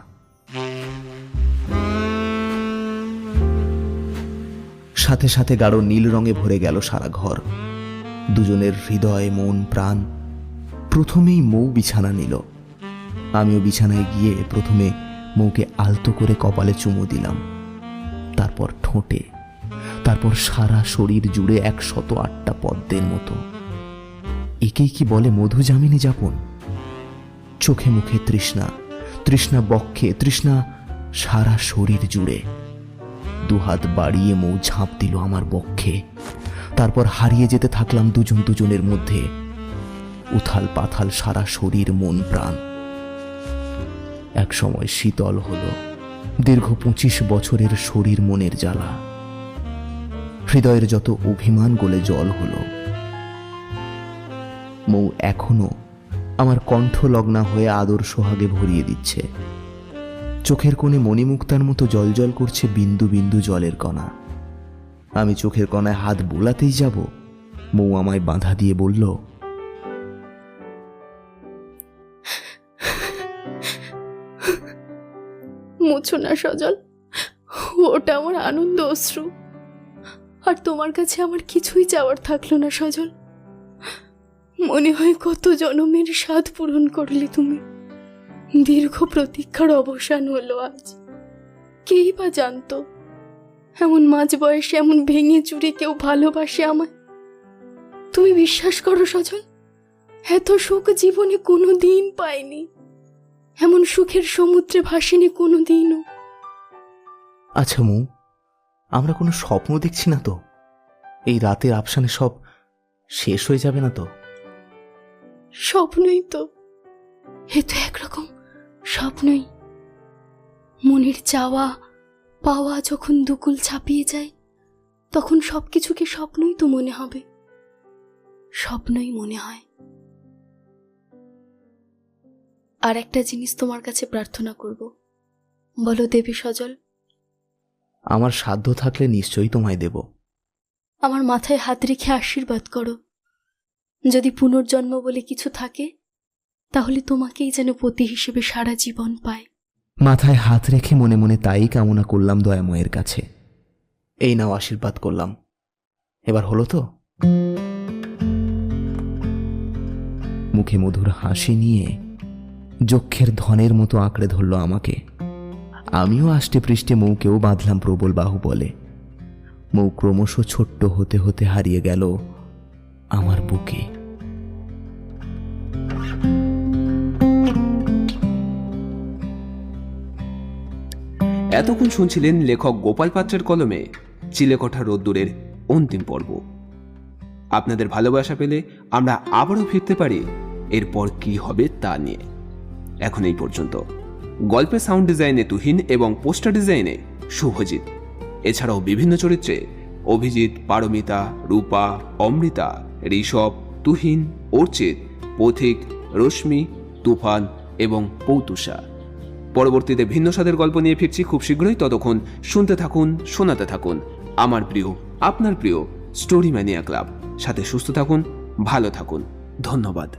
সাথে সাথে গাঢ় নীল রঙে ভরে গেল সারা ঘর। দুজনের হৃদয় মন প্রাণ। প্রথমেই মৌ বিছানা নিল। আমিও বিছানায় গিয়ে প্রথমে মৌকে আলতো করে কপালে চুমু দিলাম, তারপর ঠোঁটে, তারপর সারা শরীর জুড়ে 108টা পদ্মের মতো। একেই কি বলে মধুজামিনী যাপন? চোখে মুখে তৃষ্ণা, তৃষ্ণা বক্ষে, তৃষ্ণা সারা শরীর জুড়ে। দুহাত বাড়িয়ে মৌ ঝাঁপ দিল আমার বক্ষে। তারপর হারিয়ে যেতে থাকলাম দুজন দুজনের মধ্যে। উথাল পাথাল সারা শরীর মন প্রাণ। এক সময় শীতল হলো দীর্ঘ 25 বছরের শরীর মনের জ্বালা। হৃদয়ের যত অভিমান গলে জল হলো। মৌ এখনো আমার কণ্ঠ লগ্না হয়ে আদর সোহাগে ভরিয়ে দিচ্ছে। চোখের কোণে মণিমুক্তার মতো জলজল করছে বিন্দু বিন্দু জলের কণা। আমি চোখের কণায় হাত বোলাতেই যাব, মৌ আমায় বাধা দিয়ে বলল, মুছো না সজল, ওটা আমার আনন্দ অশ্রু। আর তোমার কাছে আমার কিছুই চাওয়ার থাকলো না সজল। মনে হয় কত জনমের স্বাদ পূরণ করলে তুমি। দীর্ঘ প্রতীক্ষার অবসান হলো আজ। কেই বা জানতো এমন মাঝ বয়সে এমন ভেঙে চুরে কেউ ভালোবাসে আমায়। তুমি বিশ্বাস করো সজল, এত সুখ জীবনে কোনো দিন পাইনি। এমন সুখের সমুদ্রে ভাসেনি কোনো দিনও। আচ্ছা মৌ, আমরা কোনো স্বপ্ন দেখছি না তো? এই রাতের আফসানে সব শেষ হয়ে যাবে না তো? স্বপ্নই তো, এ তো একরকম স্বপ্নই। মনের চাওয়া পাওয়া যখন দুকুল ছাপিয়ে যায়, তখন সবকিছুকে স্বপ্নই তো মনে হবে, স্বপ্নই মনে হয়। আর একটা জিনিস তোমার কাছে প্রার্থনা করব, বলো দেবী সজল? আমার সাধ্য থাকলে নিশ্চয়ই তোমায় দেব। আমার মাথায় হাত রেখে আশীর্বাদ করো, যদি পুনর্জন্ম বলে কিছু থাকে তাহলে তোমাকেই যেন পতি হিসেবে সারা জীবন পায়। মাথায় হাত রেখে মনে মনে তাই কামনা করলাম দয়াময়ের কাছে। এই নাও আশীর্বাদ করলাম, এবার হলো তো? মুখে মধুর হাসি নিয়ে যক্ষের ধনের মতো আঁকড়ে ধরল আমাকে। আমিও আষ্টে পৃষ্ঠে মৌকেও বাঁধলাম প্রবল বাহুবলে। মৌ ক্রমশ ছোট্ট হতে হতে হারিয়ে গেল আমার বুকে। এতক্ষণ শুনছিলেন লেখক গোপাল পাত্রের কলমে চিলেকোঠা রোদ্দুরের অন্তিম পর্ব। আপনাদের ভালোবাসা পেলে আমরা আবারও ফিরতে পারি এরপর কি হবে তা নিয়ে। এখন এই পর্যন্ত। গল্পে সাউন্ড ডিজাইনে তুহিন এবং পোস্টার ডিজাইনে শুভজিৎ। এছাড়াও বিভিন্ন চরিত্রে অভিজিৎ, পারমিতা, রূপা, অমৃতা, ঋষভ, তুহিন, অর্চিত, পথিক, রশ্মি, তুফান এবং পৌতুষা। পরবর্তীতে ভিন্ন স্বাদের গল্প নিয়ে ফিরছি খুব শীঘ্রই। ততক্ষণ শুনতে থাকুন, শোনাতে থাকুন আমার প্রিয়, আপনার প্রিয় স্টোরি ম্যানিয়া ক্লাব। সাথে সুস্থ থাকুন, ভালো থাকুন। ধন্যবাদ।